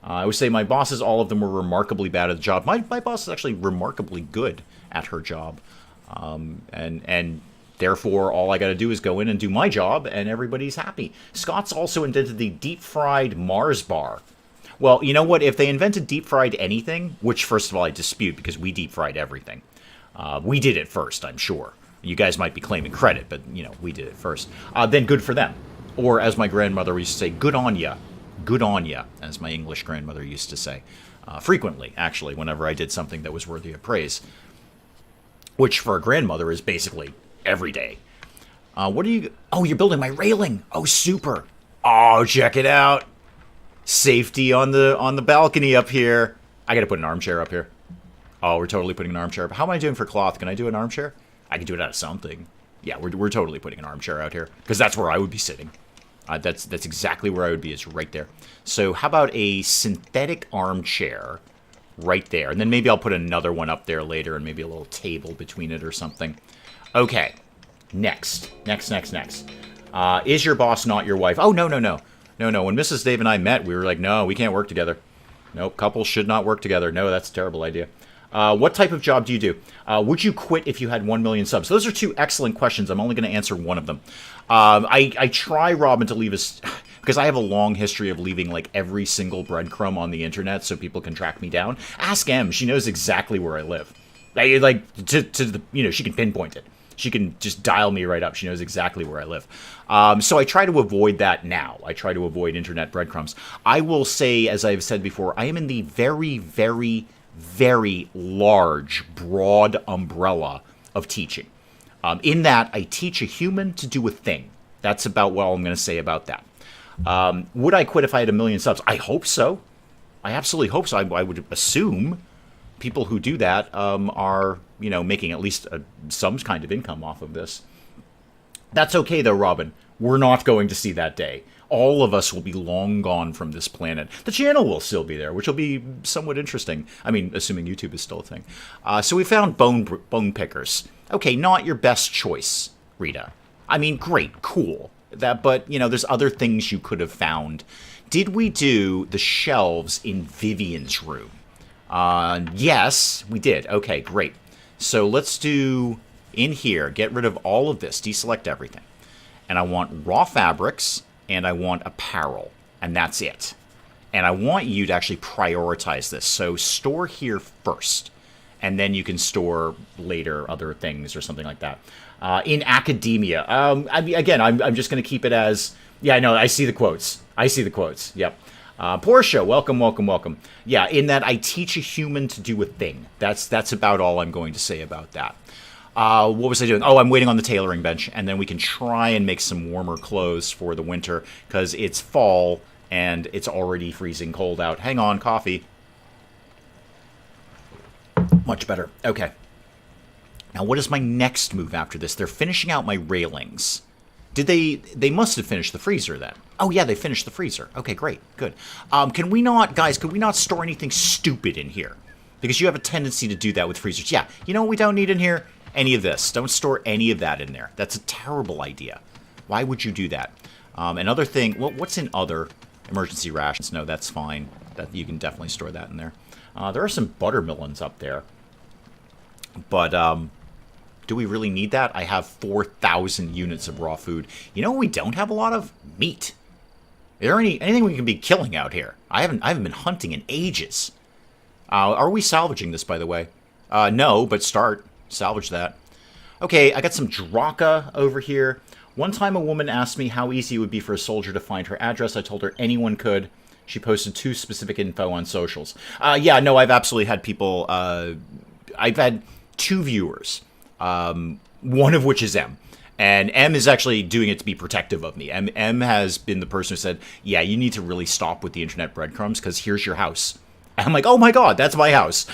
I would say my bosses, all of them were remarkably bad at the job. My boss is actually remarkably good at her job. And therefore, all I got to do is go in and do my job, and everybody's happy. Scott's also invented the deep-fried Mars bar. Well, you know what? If they invented deep-fried anything, which, first of all, I dispute, because we deep-fried everything. We did it first, I'm sure. You guys might be claiming credit, but, you know, we did it first. Then good for them. Or, as my grandmother used to say, good on ya. Good on ya, as my English grandmother used to say. Frequently, actually, whenever I did something that was worthy of praise. Which, for a grandmother, is basically every day. What are you... Oh, you're building my railing. Oh, super. Oh, check it out. Safety on the balcony up here. I gotta put an armchair up here. Oh, we're totally putting an armchair up. How am I doing for cloth? Can I do an armchair? I can do it out of something. Yeah, we're totally putting an armchair out here. Because that's where I would be sitting. That's exactly where I would be, is right there. So how about a synthetic armchair right there? And then maybe I'll put another one up there later and maybe a little table between it or something. Okay. Next. Is your boss not your wife? Oh, no. No. When Mrs. Dave and I met, we were like, no, we can't work together. Nope, couples should not work together. No, that's a terrible idea. What type of job do you do? Would you quit if you had 1 million subs? Those are two excellent questions. I'm only going to answer one of them. I try, Robin, to leave us... Because I have a long history of leaving, like, every single breadcrumb on the internet so people can track me down. Ask Em. She knows exactly where I live. She can pinpoint it. She can just dial me right up. She knows exactly where I live. So I try to avoid that now. I try to avoid internet breadcrumbs. I will say, as I've said before, I am in the very, very, very large, broad umbrella of teaching. In that, I teach a human to do a thing. That's about what I'm going to say about that. Would I quit if I had 1 million subs? I hope so. I absolutely hope so. I would assume people who do that are, making at least some kind of income off of this. That's okay, though, Robin. We're not going to see that day. All of us will be long gone from this planet. The channel will still be there, which will be somewhat interesting. I mean, assuming YouTube is still a thing. So we found bone pickers. Okay, not your best choice, Rita. I mean, great, cool. But, there's other things you could have found. Did we do the shelves in Vivian's room? Yes, we did. Okay, great. So let's do in here, get rid of all of this, deselect everything. And I want raw fabrics, and I want apparel, and that's it. And I want you to actually prioritize this. So store here first, and then you can store later other things or something like that. In academia, I'm just going to keep it as, yeah, no, I see the quotes. Yep. Portia, welcome. Yeah, in that I teach a human to do a thing. That's about all I'm going to say about that. What was I doing? Oh, I'm waiting on the tailoring bench, and then we can try and make some warmer clothes for the winter, because it's fall, and it's already freezing cold out. Hang on, coffee. Much better. Okay. Now, what is my next move after this? They're finishing out my railings. Did they must have finished the freezer then. Oh, yeah, they finished the freezer. Okay, great. Good. Can we not store anything stupid in here? Because you have a tendency to do that with freezers. Yeah, you know what we don't need in here? Any of this. Don't store any of that in there. That's a terrible idea. Why would you do that? Another thing, what's in other emergency rations? No, that's fine. You can definitely store that in there. There are some buttermelons up there. But, do we really need that? I have 4,000 units of raw food. You know what we don't have a lot of? Meat. Is there anything we can be killing out here? I haven't been hunting in ages. Are we salvaging this, by the way? No, but start. Salvage that. Okay, I got some Draka over here. One time a woman asked me how easy it would be for a soldier to find her address. I told her anyone could. She posted 2 specific info on socials. Yeah, no, I've absolutely had people... I've had 2 viewers. One of which is M. And M is actually doing it to be protective of me. M has been the person who said, yeah, you need to really stop with the internet breadcrumbs, because here's your house. And I'm like, oh my god, that's my house.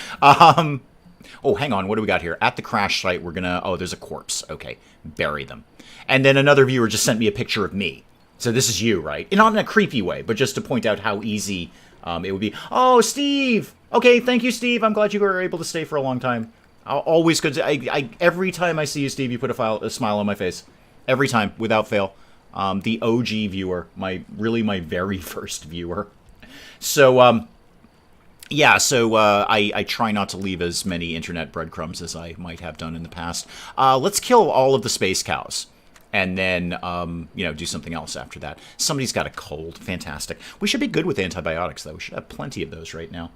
Oh, hang on, what do we got here? At the crash site, we're gonna... Oh, there's a corpse. Okay, bury them. And then another viewer just sent me a picture of me. So this is you, right? And not in a creepy way, but just to point out how easy it would be. Oh, Steve! Okay, thank you, Steve. I'm glad you were able to stay for a long time. Always good. Every time I see you, Steve, you put a smile on my face. Every time, without fail. The OG viewer, really my very first viewer. So, yeah, so I try not to leave as many internet breadcrumbs as I might have done in the past. Let's kill all of the space cows. And then, do something else after that. Somebody's got a cold. Fantastic. We should be good with antibiotics, though. We should have plenty of those right now.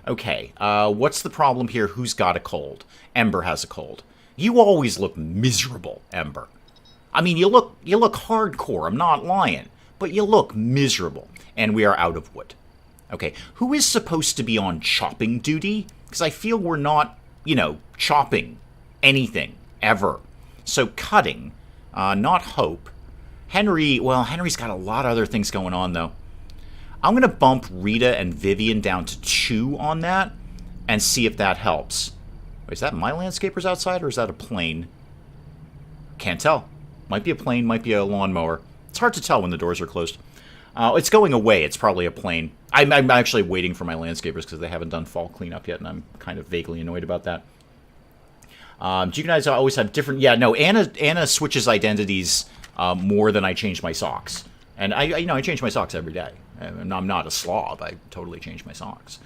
Okay, what's the problem here? Who's got a cold? Ember has a cold. You always look miserable, Ember. I mean, you look hardcore. I'm not lying. But you look miserable. And we are out of wood. Okay, who is supposed to be on chopping duty? Because I feel we're not, chopping anything, ever. So cutting... not Hope. Henry's got a lot of other things going on, though. I'm going to bump Rita and Vivian down to 2 on that and see if that helps. Wait, is that my landscapers outside, or is that a plane? Can't tell. Might be a plane, might be a lawnmower. It's hard to tell when the doors are closed. It's going away. It's probably a plane. I'm actually waiting for my landscapers because they haven't done fall cleanup yet, and I'm kind of vaguely annoyed about that. Do you guys always have different... Yeah, no, Anna switches identities more than I change my socks. And I change my socks every day. And I'm not a slob. I totally change my socks.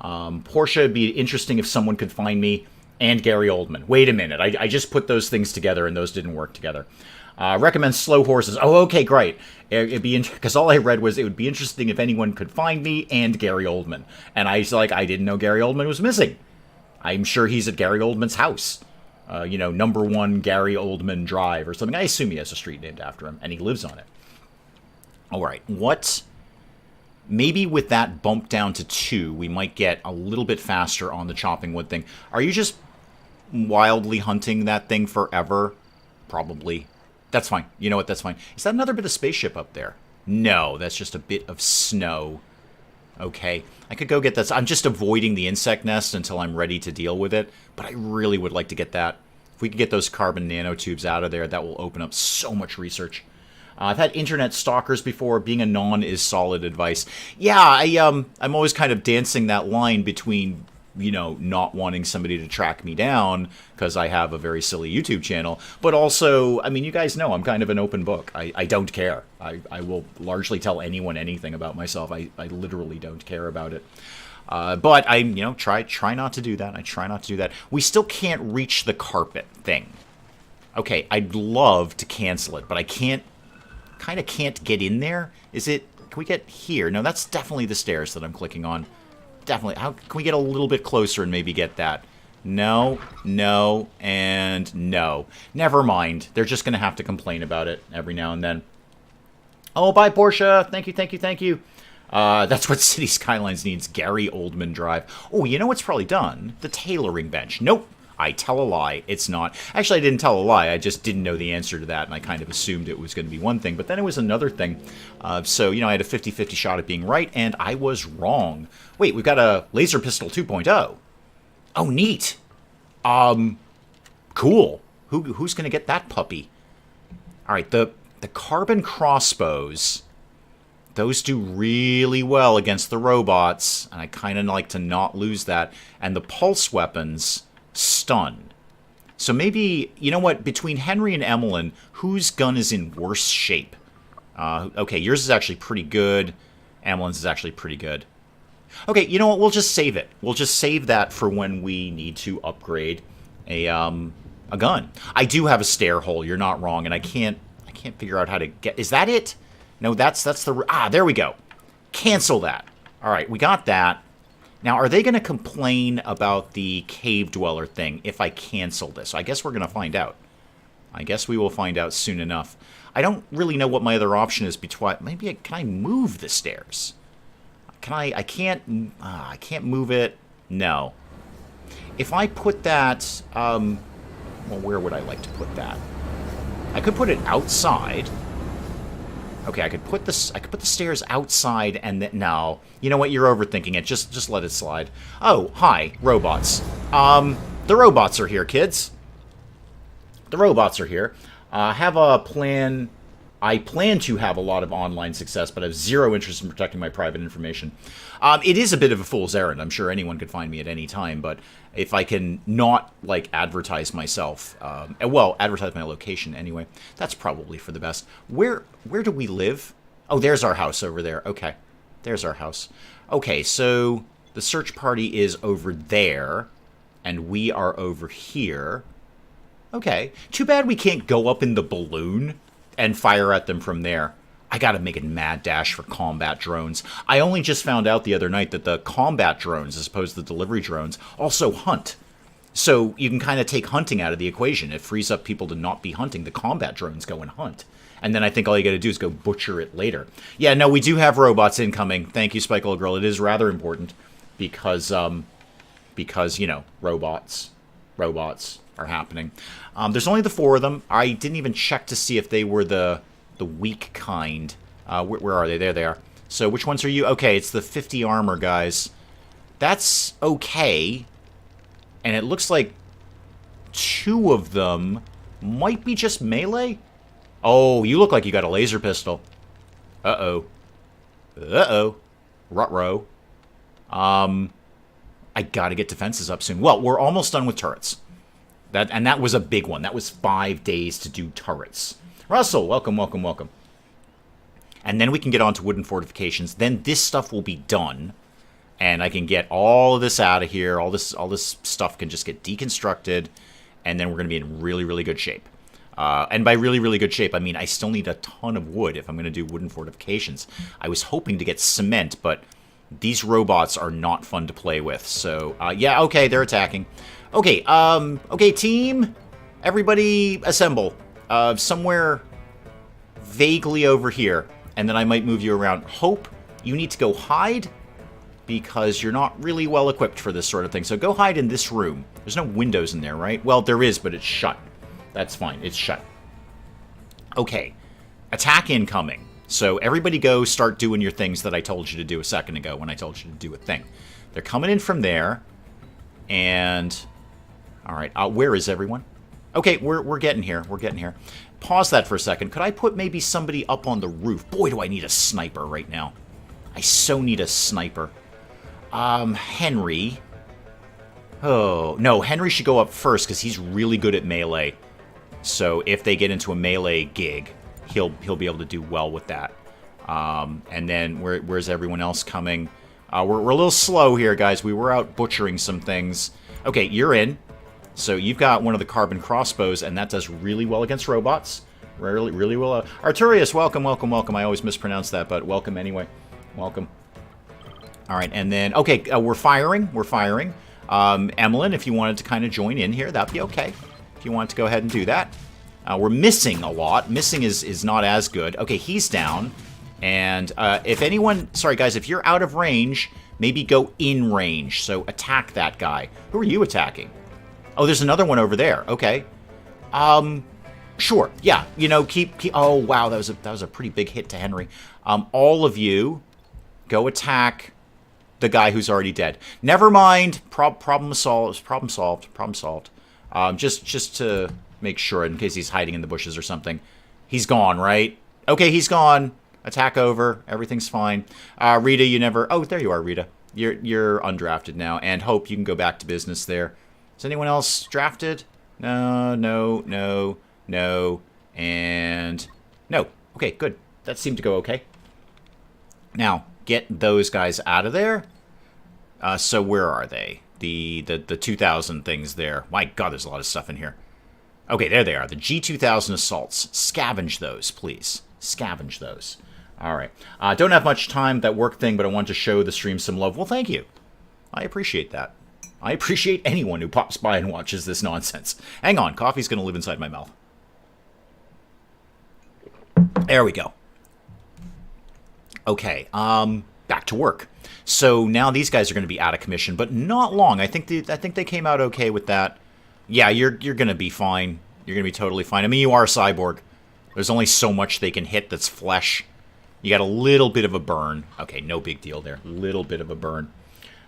Portia, it'd be interesting if someone could find me, and Gary Oldman. Wait a minute. I just put those things together, and those didn't work together. Recommend slow horses. Oh, okay, great. It'd be because all I read was it would be interesting if anyone could find me and Gary Oldman. And I was like, I didn't know Gary Oldman was missing. I'm sure he's at Gary Oldman's house. Number 1 Gary Oldman Drive or something. I assume he has a street named after him, and he lives on it. All right, what... Maybe with that bump down to 2, we might get a little bit faster on the chopping wood thing. Are you just wildly hunting that thing forever? Probably. That's fine. You know what? That's fine. Is that another bit of spaceship up there? No, that's just a bit of snow. Okay. I could go get that. I'm just avoiding the insect nest until I'm ready to deal with it. But I really would like to get that. If we could get those carbon nanotubes out of there, that will open up so much research. I've had internet stalkers before. Being a non is solid advice. Yeah, I'm always kind of dancing that line between, not wanting somebody to track me down because I have a very silly YouTube channel. But also, I mean, you guys know I'm kind of an open book. I don't care. I will largely tell anyone anything about myself. I literally don't care about it. But I, try not to do that. I try not to do that. We still can't reach the carpet thing. Okay, I'd love to cancel it, but I can't get in there. Can we get here? No, that's definitely the stairs that I'm clicking on. Definitely. How can we get a little bit closer and maybe get that? No, and no. Never mind. They're just going to have to complain about it every now and then. Oh, bye, Portia. Thank you. That's what City Skylines needs. Gary Oldman Drive. Oh, you know what's probably done? The tailoring bench. Nope. I tell a lie. It's not. Actually, I didn't tell a lie. I just didn't know the answer to that, and I kind of assumed it was going to be one thing. But then it was another thing. So, I had a 50-50 shot at being right, and I was wrong. Wait, we've got a laser pistol 2.0. Oh, neat. Cool. Who's going to get that puppy? All right, the carbon crossbows, those do really well against the robots, and I kind of like to not lose that. And the pulse weapons... stun. So maybe, you know what, between Henry and Emmeline, whose gun is in worse shape? Okay, yours is actually pretty good. Emmeline's is actually pretty good. Okay, you know what, we'll just save it. We'll just save that for when we need to upgrade a gun. I do have a stair hole, you're not wrong, and I can't figure out how to get... Is that it? No, that's the... Ah, there we go. Cancel that. All right, we got that. Now, are they going to complain about the cave dweller thing if I cancel this? I guess we're going to find out. I guess we will find out soon enough. I don't really know what my other option is between... Maybe can I move the stairs? Can I... I can't move it. No. If I put that... well, where would I like to put that? I could put it outside. Okay, I could put the stairs outside and then... No. You know what? You're overthinking it. Just let it slide. Oh, hi, robots. The robots are here, kids. The robots are here. Have a plan I plan to have a lot of online success, but I have zero interest in protecting my private information. It is a bit of a fool's errand. I'm sure anyone could find me at any time, but if I can not, like, advertise myself, well, advertise my location anyway, that's probably for the best. Where do we live? Oh, there's our house over there. Okay, there's our house. Okay, so the search party is over there, and we are over here. Okay, too bad we can't go up in the balloon and fire at them from there. I gotta make a mad dash for combat drones. I only just found out the other night that the combat drones, as opposed to the delivery drones, also hunt. So you can kind of take hunting out of the equation. It frees up people to not be hunting. The combat drones go and hunt. And then I think all you gotta do is go butcher it later. Yeah, no, we do have robots incoming. Thank you, Spike Old Girl. It is rather important because you know, robots are happening. There's only the 4 of them. I didn't even check to see if they were the weak kind. Where are they? There they are. So which ones are you? Okay, it's the 50 armor guys. That's okay. And it looks like 2 of them might be just melee. Oh, you look like you got a laser pistol. Uh-oh. Uh-oh. Ruh-roh. I gotta get defenses up soon. Well, we're almost done with turrets. That was a big one. That was 5 days to do turrets. Russell, welcome, welcome, welcome. And then we can get on to wooden fortifications. Then this stuff will be done. And I can get all of this out of here. All this stuff can just get deconstructed. And then we're going to be in really, really good shape. And by really, really good shape, I mean I still need a ton of wood if I'm going to do wooden fortifications. I was hoping to get cement, but these robots are not fun to play with. So, yeah, okay, they're attacking. Okay, okay, team, everybody assemble. Somewhere vaguely over here, and then I might move you around. Hope, you need to go hide, because you're not really well equipped for this sort of thing. So go hide in this room. There's no windows in there, right? Well, there is, but it's shut. That's fine, it's shut. Okay, attack incoming. So everybody go start doing your things that I told you to do a second ago when I told you to do a thing. They're coming in from there, and... Alright, where is everyone? Okay, we're getting here. We're getting here. Pause that for a second. Could I put maybe somebody up on the roof? Boy, do I need a sniper right now. I so need a sniper. Henry. Oh, no, Henry should go up first because he's really good at melee. So if they get into a melee gig, he'll be able to do well with that. And then where's everyone else coming? We're a little slow here, guys. We were out butchering some things. Okay, you're in. So you've got one of the carbon crossbows, and that does really well against robots. Really, really well. Arturius, welcome, welcome, welcome. I always mispronounce that, but welcome anyway. Welcome. All right, and then, okay, we're firing. We're firing. Emmeline, if you wanted to kind of join in here, that'd be okay. If you wanted to go ahead and do that. We're missing a lot. Missing is not as good. Okay, he's down. And if anyone... Sorry, guys, if you're out of range, maybe go in range. So attack that guy. Who are you attacking? Oh, there's another one over there. Okay. Sure. Yeah. You know, keep. Oh, wow. That was a pretty big hit to Henry. All of you, go attack the guy who's already dead. Never mind. Problem solved. Problem solved. Problem solved. Just to make sure, in case he's hiding in the bushes or something. He's gone, right? Okay, he's gone. Attack over. Everything's fine. Rita, you never. Oh, there you are, Rita. You're undrafted now. And Hope, you can go back to business there. Is anyone else drafted? No, no, no, no, and no. Okay, good. That seemed to go okay. Now, get those guys out of there. So where are they? The 2000 things there. My God, there's a lot of stuff in here. Okay, there they are. The G2000 assaults. Scavenge those, please. Scavenge those. All right. Don't have much time, that work thing, but I want to show the stream some love. Well, thank you. I appreciate that. I appreciate anyone who pops by and watches this nonsense. Hang on, coffee's going to live inside my mouth. There we go. Okay, back to work. So now these guys are going to be out of commission, but not long. I think they came out okay with that. Yeah, you're going to be fine. You're going to be totally fine. I mean, you are a cyborg. There's only so much they can hit that's flesh. You got a little bit of a burn. Okay, no big deal there. Little bit of a burn.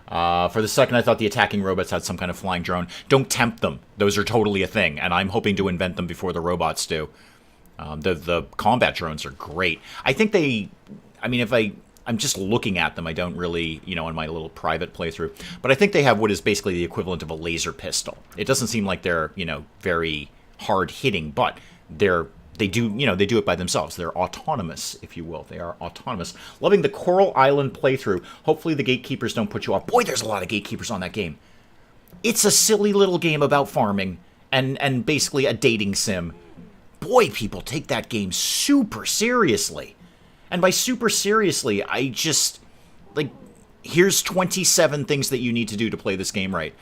For the second, I thought the attacking robots had some kind of flying drone. Don't tempt them. Those are totally a thing, and I'm hoping to invent them before the robots do. The combat drones are great. I think they, I mean, I'm just looking at them, I don't really, in my little private playthrough, but I think they have what is basically the equivalent of a laser pistol. It doesn't seem like they're, very hard hitting, but they do it by themselves. They're autonomous, if you will. They are autonomous. Loving the Coral Island playthrough. Hopefully the gatekeepers don't put you off. Boy, there's a lot of gatekeepers on that game. It's a silly little game about farming and basically a dating sim. Boy, people take that game super seriously. And by super seriously, I just, here's 27 things that you need to do to play this game right.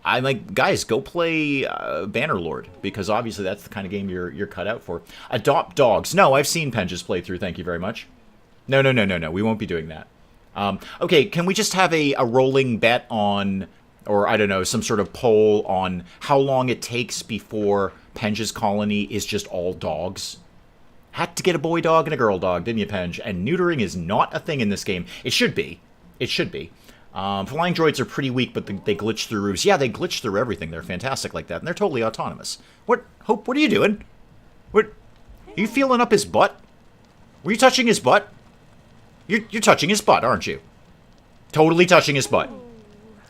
I'm like, guys, go play Bannerlord, because obviously that's the kind of game you're cut out for. Adopt dogs. No, I've seen Penge's playthrough, thank you very much. No, we won't be doing that. Okay, can we just have a rolling bet on, or I don't know, some sort of poll on how long it takes before Penge's colony is just all dogs? Had to get a boy dog and a girl dog, didn't you, Penge? And neutering is not a thing in this game. It should be. It should be. Flying droids are pretty weak, but they glitch through roofs. Yeah, they glitch through everything. They're fantastic like that, and they're totally autonomous. What, Hope, what are you doing? What, are you feeling up his butt? Were you touching his butt? You're touching his butt, aren't you? Totally touching his butt.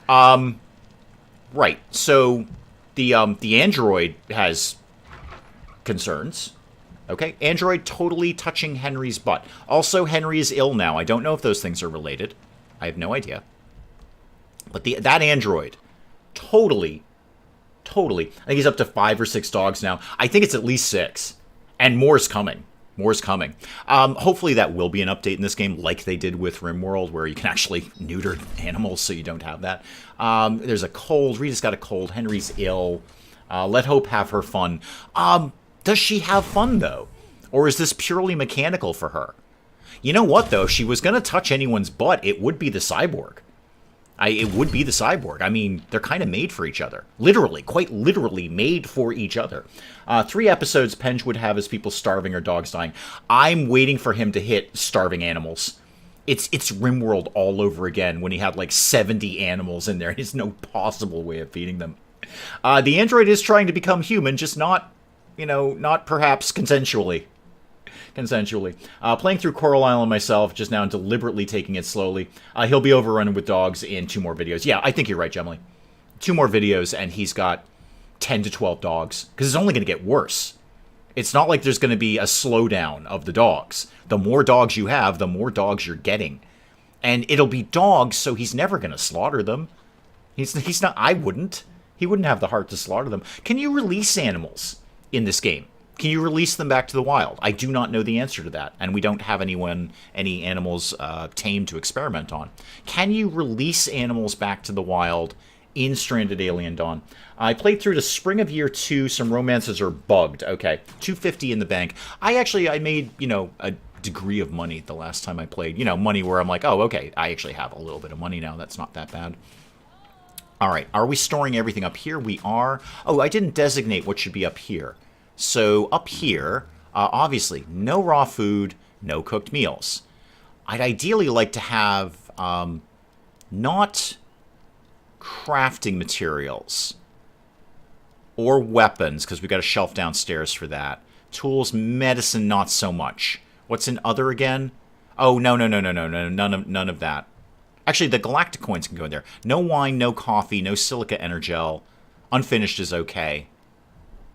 Right. So, the android has concerns. Okay, android totally touching Henry's butt. Also, Henry is ill now. I don't know if those things are related. I have no idea. But that android, totally, I think he's up to 5 or 6 dogs now. I think it's at least 6. And more is coming. Hopefully that will be an update in this game, like they did with RimWorld, where you can actually neuter animals so you don't have that. There's a cold. Rita's got a cold. Henry's ill. Let Hope have her fun. Does she have fun, though? Or is this purely mechanical for her? You know what, though? If she was going to touch anyone's butt, it would be the cyborg. It would be the cyborg. I mean, they're kind of made for each other. Literally, quite literally made for each other. 3 episodes Penge would have as people starving or dogs dying. I'm waiting for him to hit starving animals. It's RimWorld all over again when he had like 70 animals in there. There's no possible way of feeding them. The android is trying to become human, just not, not perhaps consensually. Playing through Coral Island myself just now and deliberately taking it slowly. He'll be overrun with dogs in 2 more videos. Yeah, I think you're right, Gemily. 2 more videos and he's got 10 to 12 dogs. Because it's only going to get worse. It's not like there's going to be a slowdown of the dogs. The more dogs you have, the more dogs you're getting. And it'll be dogs, so he's never going to slaughter them. He's not, I wouldn't. He wouldn't have the heart to slaughter them. Can you release animals in this game? Can you release them back to the wild? I do not know the answer to that, and we don't have any animals tamed to experiment on. Can you release animals back to the wild in Stranded Alien Dawn? I played through the spring of year 2. Some romances are bugged. Okay, $250 in the bank. I made, a degree of money the last time I played. Money where I'm like, oh, okay, I actually have a little bit of money now. That's not that bad. All right, are we storing everything up here? We are. Oh, I didn't designate what should be up here. So up here, obviously, no raw food, no cooked meals. I'd ideally like to have not crafting materials or weapons, because we've got a shelf downstairs for that. Tools, medicine, not so much. What's in other again? Oh, no, none of that. Actually, the galactic coins can go in there. No wine, no coffee, no silica energel. Unfinished is okay.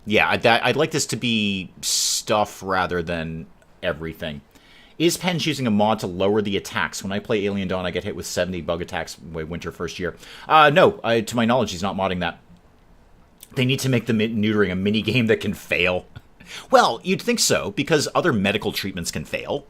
Yeah, I'd like this to be stuff rather than everything. Is Penge using a mod to lower the attacks? When I play Alien Dawn, I get hit with 70 bug attacks winter first year. No, to my knowledge, he's not modding that. They need to make the neutering a mini game that can fail. Well, you'd think so, because other medical treatments can fail.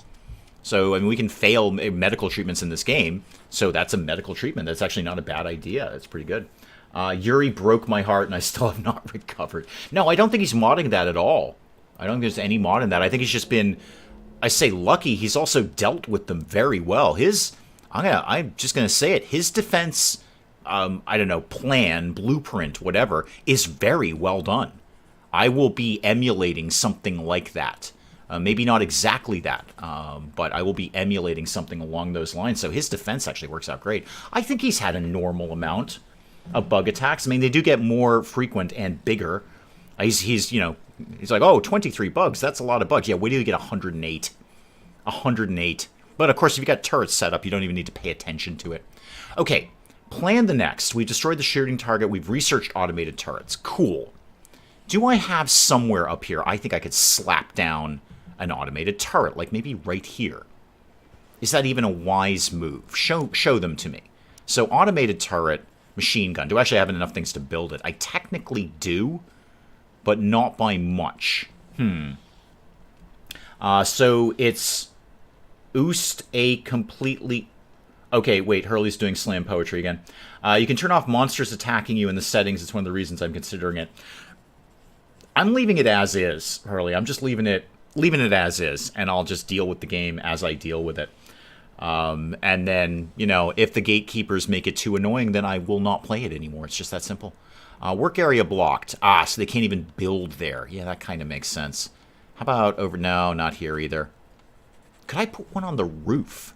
So, I mean, we can fail medical treatments in this game, so that's a medical treatment. That's actually not a bad idea. That's pretty good. Yuri broke my heart, and I still have not recovered. No, I don't think he's modding that at all. I don't think there's any mod in that. I think he's just been, I say lucky, he's also dealt with them very well. I'm just going to say it, his defense, I don't know, plan, blueprint, whatever, is very well done. I will be emulating something like that. Maybe not exactly that, but I will be emulating something along those lines. So his defense actually works out great. I think he's had a normal amount of bug attacks. I mean, they do get more frequent and bigger. He's He's like, oh, 23 bugs. That's a lot of bugs. Yeah, wait till you get 108. 108. But of course, if you got turrets set up, you don't even need to pay attention to it. Okay, plan the next. We've destroyed the shooting target. We've researched automated turrets. Cool. Do I have somewhere up here I think I could slap down an automated turret, like maybe right here? Is that even a wise move? Show them to me. So automated turret, machine gun. Do I actually have enough things to build it? I technically do, but not by much. So it's oost a completely... Okay, wait, Hurley's doing slam poetry again. You can turn off monsters attacking you in the settings. It's one of the reasons I'm considering it. I'm leaving it as is, Hurley. I'm just leaving it as is, and I'll just deal with the game as I deal with it. And then, you know, if the gatekeepers make it too annoying, then I will not play it anymore. It's just that simple. Work area blocked. So they can't even build there. Yeah, that kind of makes sense. How about over... No, not here either. Could I put one on the roof?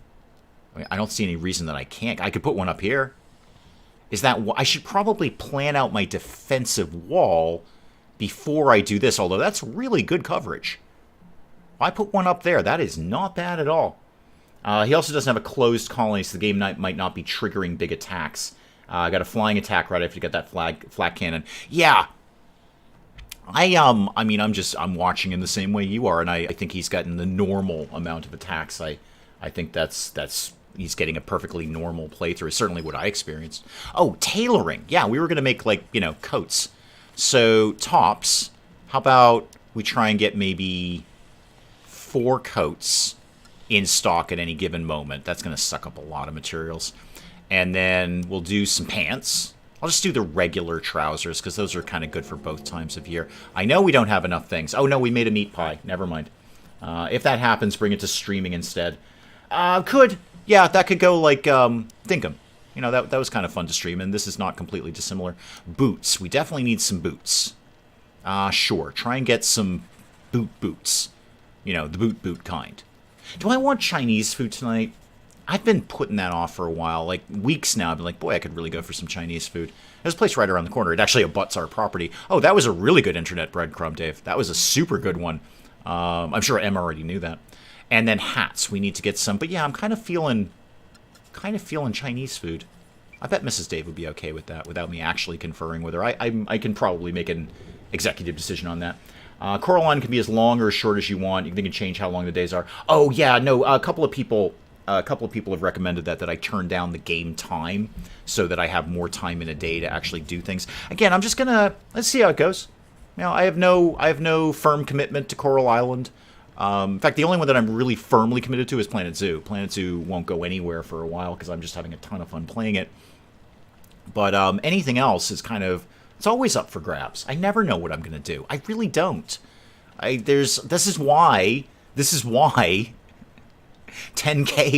I mean, I don't see any reason that I can't. I could put one up here. Is that... I should probably plan out my defensive wall before I do this, although that's really good coverage. I put one up there. That is not bad at all. He also doesn't have a closed colony, so the game might not be triggering big attacks. I got a flying attack right after you get that flak cannon. Yeah. I mean, I'm watching him the same way you are, and I think he's gotten the normal amount of attacks. I think that's he's getting a perfectly normal playthrough. Certainly what I experienced. Oh, tailoring. Yeah, we were going to make, like, you know, coats. So, tops, how about we try and get maybe 4 coats in stock at any given moment. That's going to suck up a lot of materials. And then we'll do some pants. I'll just do the regular trousers, because those are kind of good for both times of year. I know we don't have enough things. Oh, no, we made a meat pie. Never mind. If that happens, bring it to streaming instead. Yeah, that could go like Thinkum. You know, that was kind of fun to stream, and this is not completely dissimilar. Boots. We definitely need some boots. Sure. Try and get some boots. You know, the boot kind. Do I want Chinese food tonight? I've been putting that off for a while, like weeks now. I've been like, boy, I could really go for some Chinese food. There's a place right around the corner. It actually abuts our property. Oh, that was a really good internet breadcrumb, Dave. That was a super good one. I'm sure Em already knew that. And then hats. We need to get some. But yeah, I'm kind of feeling Chinese food. I bet Mrs. Dave would be okay with that without me actually conferring with her. I can probably make an executive decision on that. Coraline can be as long or as short as you want. You can change how long the days are. Oh yeah, no. A couple of people have recommended that I turn down the game time so that I have more time in a day to actually do things. Again, I'm just gonna let's see how it goes. You know, I have no firm commitment to Coral Island. In fact, the only one that I'm really firmly committed to is Planet Zoo. Planet Zoo won't go anywhere for a while because I'm just having a ton of fun playing it. But anything else is kind of... It's always up for grabs. I never know what I'm going to do. I really don't. This is why 10K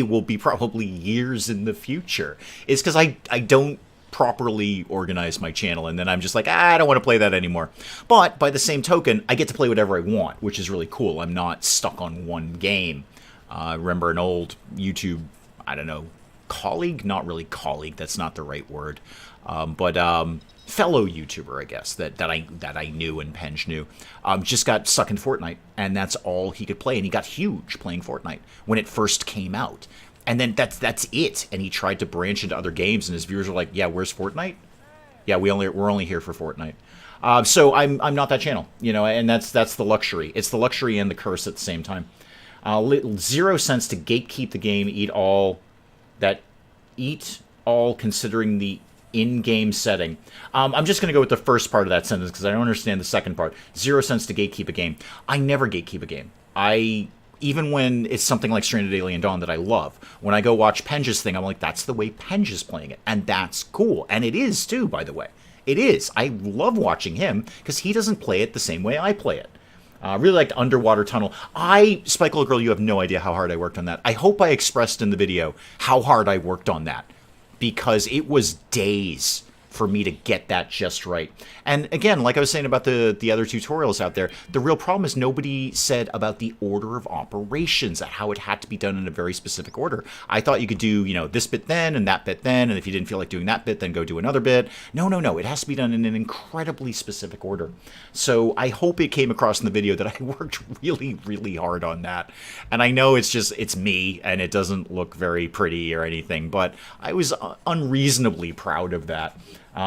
will be probably years in the future. It's because I don't properly organize my channel, and then I'm just like, I don't want to play that anymore. But by the same token, I get to play whatever I want, which is really cool. I'm not stuck on one game. I remember an old YouTube, I don't know, colleague? Not really colleague, that's not the right word. But fellow YouTuber, I guess, that I knew and Penge knew, just got stuck in Fortnite, and that's all he could play, and he got huge playing Fortnite when it first came out. And then that's it. And he tried to branch into other games, and his viewers were like, "Yeah, where's Fortnite? Yeah, we're only here for Fortnite." So I'm not that channel, you know, and that's the luxury. It's the luxury and the curse at the same time. 0 cents to gatekeep the game. Eat all considering the in-game setting. I'm just going to go with the first part of that sentence because I don't understand the second part. 0 cents to gatekeep a game. I never gatekeep a game. Even when it's something like Stranded Alien Dawn that I love, when I go watch Penge's thing, I'm like, that's the way Penge is playing it. And that's cool. And it is, too, by the way. It is. I love watching him because he doesn't play it the same way I play it. I really liked Underwater Tunnel. Spike Little Girl, you have no idea how hard I worked on that. I hope I expressed in the video how hard I worked on that. Because it was days for me to get that just right. And again, like I was saying about the other tutorials out there, the real problem is nobody said about the order of operations, how it had to be done in a very specific order. I thought you could do, this bit then and that bit then, and if you didn't feel like doing that bit, then go do another bit. No, no, no. It has to be done in an incredibly specific order. So I hope it came across in the video that I worked really, really hard on that. And I know it's me, and it doesn't look very pretty or anything, but I was unreasonably proud of that.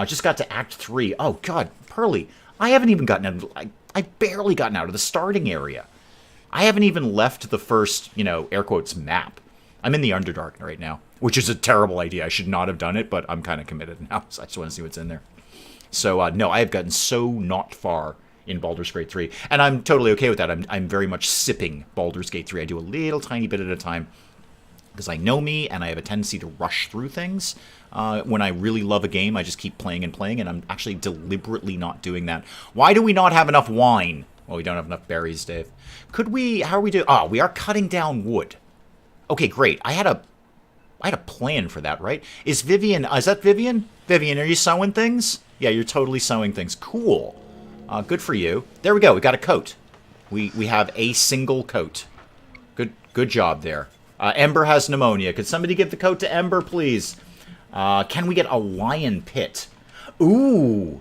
Just got to Act 3. Oh, God, Pearly, I haven't even gotten out. I barely gotten out of the starting area. I haven't even left the first, air quotes, map. I'm in the Underdark right now, which is a terrible idea. I should not have done it, but I'm kind of committed now, so I just want to see what's in there. So, no, I have gotten so not far in Baldur's Gate 3, and I'm totally okay with that. I'm very much sipping Baldur's Gate 3. I do a little tiny bit at a time, because I know me, and I have a tendency to rush through things. When I really love a game, I just keep playing, and I'm actually deliberately not doing that. Why do we not have enough wine? Well, we don't have enough berries, Dave. Could we, how are we doing? Oh, we are cutting down wood. Okay, great. I had a plan for that, right? Is that Vivian? Vivian, are you sewing things? Yeah, you're totally sewing things. Cool. Good for you. There we go. We got a coat. We have a single coat. Good job there. Ember has pneumonia. Could somebody give the coat to Ember, please? Can we get a lion pit? Ooh,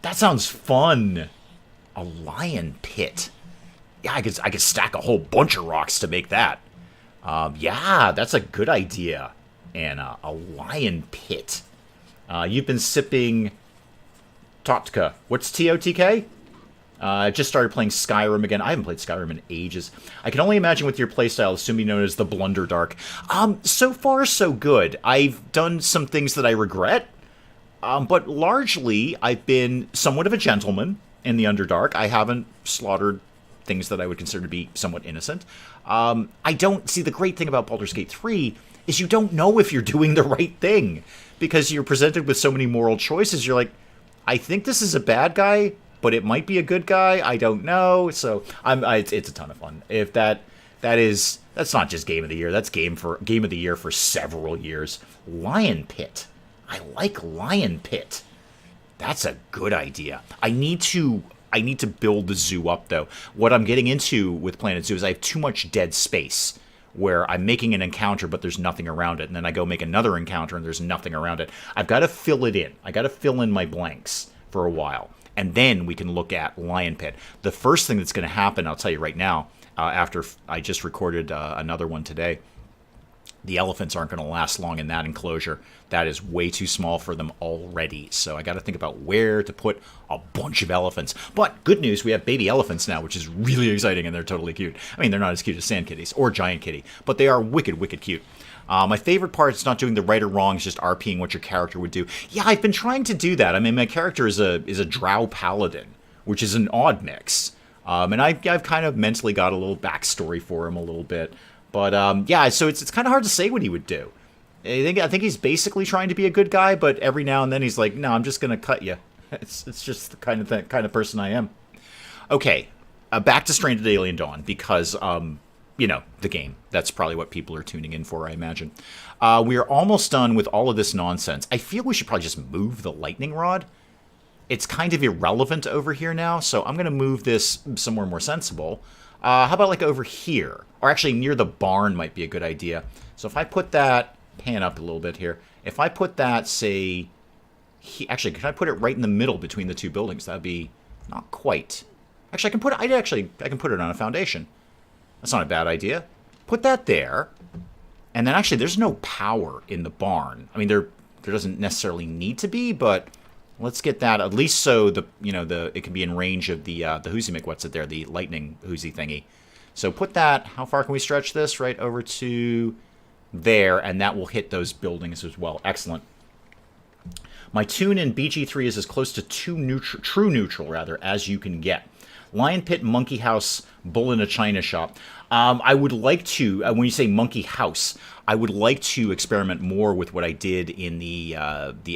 that sounds fun. A lion pit. Yeah, I could stack a whole bunch of rocks to make that. Yeah, that's a good idea. And a lion pit. You've been sipping Totka. What's TOTK? I just started playing Skyrim again. I haven't played Skyrim in ages. I can only imagine with your playstyle, assuming known as the Blunderdark. So far, so good. I've done some things that I regret, but largely, I've been somewhat of a gentleman in the Underdark. I haven't slaughtered things that I would consider to be somewhat innocent. I don't see the great thing about Baldur's Gate 3 is you don't know if you're doing the right thing, because you're presented with so many moral choices. You're like, I think this is a bad guy, but it might be a good guy. I don't know. So it's a ton of fun. If that's not just game of the year. That's game of the year for several years. Lion Pit. I like Lion Pit. That's a good idea. I need to build the zoo up though. What I'm getting into with Planet Zoo is I have too much dead space where I'm making an encounter but there's nothing around it, and then I go make another encounter and there's nothing around it. I've got to fill it in. I got to fill in my blanks for a while. And then we can look at Lion Pit. The first thing that's going to happen, I'll tell you right now, after I just recorded another one today, the elephants aren't going to last long in that enclosure. That is way too small for them already. So I got to think about where to put a bunch of elephants. But good news, we have baby elephants now, which is really exciting, and they're totally cute. I mean, they're not as cute as sand kitties or giant kitty, but they are wicked, wicked cute. My favorite part is not doing the right or wrong, it's just RPing what your character would do. Yeah, I've been trying to do that. I mean, my character is a drow paladin, which is an odd mix. And I've kind of mentally got a little backstory for him a little bit. But yeah, so it's kind of hard to say what he would do. I think he's basically trying to be a good guy, but every now and then he's like, no, I'm just going to cut you. It's just the kind of person I am. Okay, back to Stranded Alien Dawn, because the game. That's probably what people are tuning in for, I imagine. We are almost done with all of this nonsense. I feel we should probably just move the lightning rod. It's kind of irrelevant over here now, so I'm going to move this somewhere more sensible. How about like over here? Or actually near the barn might be a good idea. So if I put that, pan up a little bit here. If I put that, say, actually, can I put it right in the middle between the two buildings? That'd be not quite. Actually, I can put it on a foundation. That's not a bad idea. Put that there. And then actually, there's no power in the barn. I mean, there doesn't necessarily need to be, but let's get that at least so it can be in range of the Hoosie what's it there, the lightning Hoosie thingy. So put that. How far can we stretch this? Right over to there, and that will hit those buildings as well. Excellent. My tune in BG3 is as close to true neutral as you can get. Lion Pit, Monkey House, Bull in a China Shop. I would like to, when you say Monkey House, I would like to experiment more with what I did in the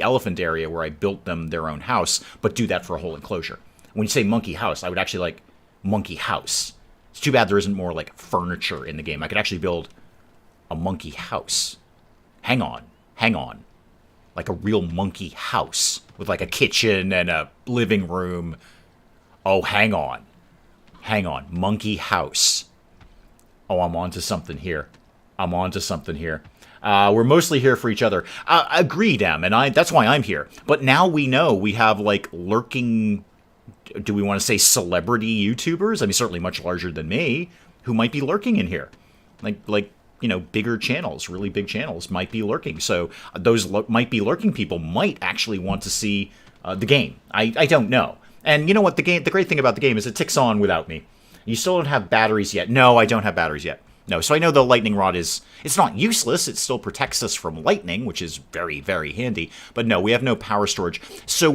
elephant area where I built them their own house, but do that for a whole enclosure. When you say Monkey House, I would actually like Monkey House. It's too bad there isn't more like furniture in the game. I could actually build a monkey house. Hang on. like a real monkey house with like a kitchen and a living room. Oh, hang on. Hang on. Monkey house. Oh, I'm onto something here. I'm onto something here. We're mostly here for each other. Agreed, Em, and that's why I'm here. But now we know we have, like, lurking, do we want to say celebrity YouTubers? I mean, certainly much larger than me, who might be lurking in here. Like you know, bigger channels, really big channels might be lurking. So those might be lurking people might actually want to see the game. I don't know. And you know what? The great thing about the game is it ticks on without me. You still don't have batteries yet. No, I don't have batteries yet. No, so I know the lightning rod it's not useless. It still protects us from lightning, which is very, very handy. But no, we have no power storage. So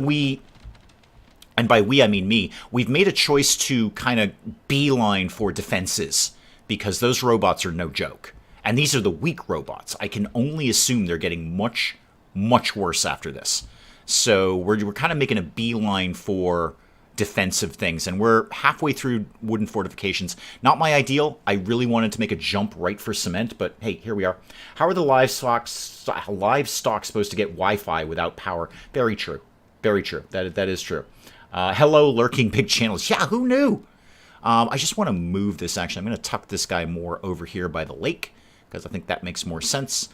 and by we I mean me, we've made a choice to kind of beeline for defenses because those robots are no joke. And these are the weak robots. I can only assume they're getting much, much worse after this. So we're kind of making a beeline for defensive things, and we're halfway through wooden fortifications. Not my ideal. I really wanted to make a jump right for cement, but hey, here we are. How are the livestock supposed to get Wi-Fi without power? Very true. Very true. That is true. Hello, lurking big channels. Yeah, who knew? I just want to move this, actually. I'm going to tuck this guy more over here by the lake, because I think that makes more sense.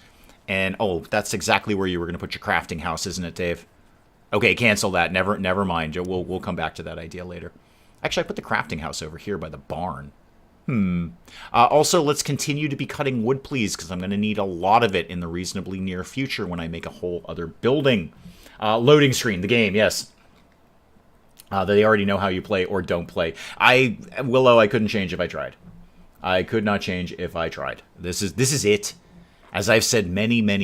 And, oh, that's exactly where you were going to put your crafting house, isn't it, Dave? Okay, cancel that. Never mind. We'll come back to that idea later. Actually, I put the crafting house over here by the barn. Also, let's continue to be cutting wood, please, because I'm going to need a lot of it in the reasonably near future when I make a whole other building. Loading screen, the game, yes. They already know how you play or don't play. Willow, I couldn't change if I tried. I could not change if I tried. This is it. As I've said many times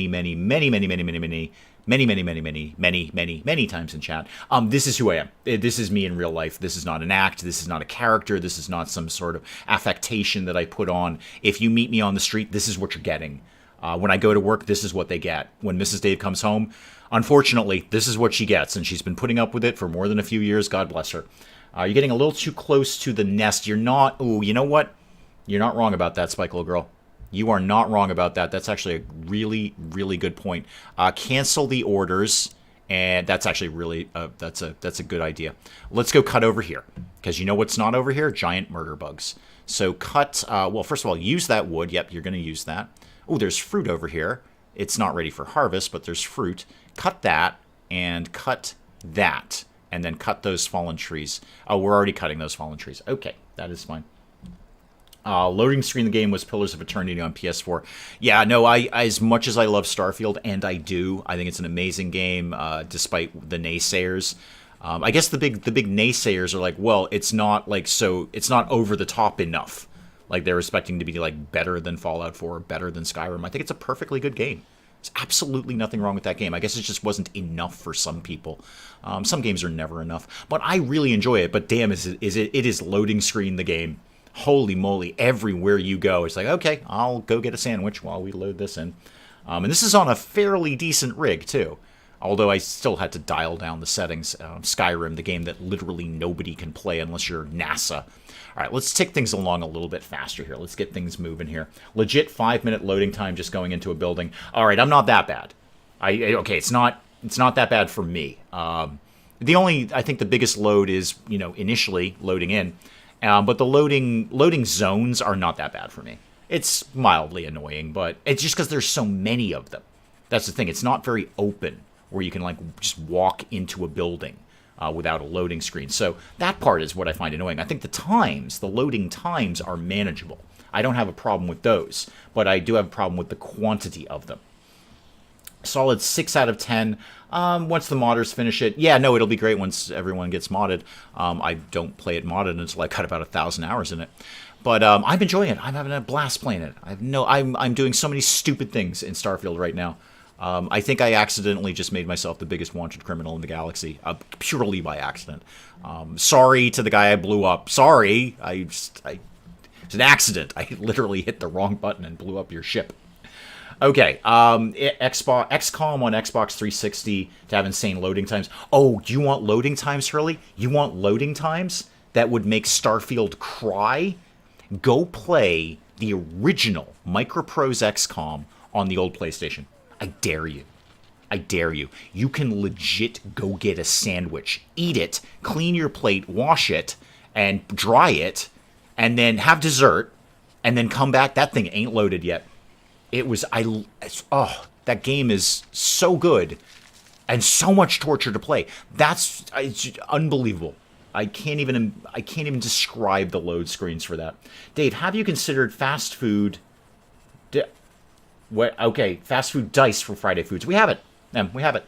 in chat. This is who I am. This is me in real life. This is not an act. This is not a character. This is not some sort of affectation that I put on. If you meet me on the street, this is what you're getting. When I go to work, this is what they get. When Mrs. Dave comes home, unfortunately, this is what she gets, and she's been putting up with it for more than a few years. God bless her. You're getting a little too close to the nest. You're not... Ooh, you know what? You're not wrong about that, Spike Little Girl. You are not wrong about that. That's actually a really, really good point. Cancel the orders, and that's actually really that's a good idea. Let's go cut over here, because you know what's not over here? Giant murder bugs. So cut. Well, first of all, use that wood. Yep, you're going to use that. Oh, there's fruit over here. It's not ready for harvest, but there's fruit. Cut that and cut that, and then cut those fallen trees. Oh, we're already cutting those fallen trees. Okay, that is fine. Loading screen, the game was Pillars of Eternity on PS4. Yeah, no, I as much as I love Starfield, and I do, I think it's an amazing game, despite the naysayers. I guess the big naysayers are like, well, it's not over the top enough. Like they're expecting to be like better than Fallout 4, better than Skyrim. I think it's a perfectly good game. There's absolutely nothing wrong with that game. I guess it just wasn't enough for some people. Some games are never enough, but I really enjoy it. But damn, it is loading screen the game. Holy moly, everywhere you go, it's like, okay, I'll go get a sandwich while we load this in. And this is on a fairly decent rig, too. Although I still had to dial down the settings. Skyrim, the game that literally nobody can play unless you're NASA. All right, let's take things along a little bit faster here. Let's get things moving here. Legit 5-minute loading time just going into a building. All right, I'm not that bad. Okay, it's not that bad for me. I think the biggest load is, initially loading in. But the loading zones are not that bad for me. It's mildly annoying, but it's just because there's so many of them. That's the thing. It's not very open where you can just walk into a building without a loading screen. So that part is what I find annoying. I think the loading times are manageable. I don't have a problem with those, but I do have a problem with the quantity of them. Solid 6 out of 10. Once the modders finish it, yeah, no, it'll be great once everyone gets modded. I don't play it modded until I got about 1,000 hours in it. But I'm enjoying it. I'm having a blast playing it. I'm doing so many stupid things in Starfield right now. I think I accidentally just made myself the biggest wanted criminal in the galaxy, purely by accident. Sorry to the guy I blew up. Sorry, it's an accident. I literally hit the wrong button and blew up your ship. Okay, XCOM on Xbox 360 to have insane loading times. Oh, do you want loading times, Hurley? You want loading times that would make Starfield cry? Go play the original Microprose XCOM on the old PlayStation. I dare you. I dare you. You can legit go get a sandwich, eat it, clean your plate, wash it, and dry it, and then have dessert, and then come back. That thing ain't loaded yet. That game is so good and so much torture to play. It's unbelievable. I can't even describe the load screens for that. Dave, have you considered fast food? Okay, fast food dice for Friday foods. We have it. We have it.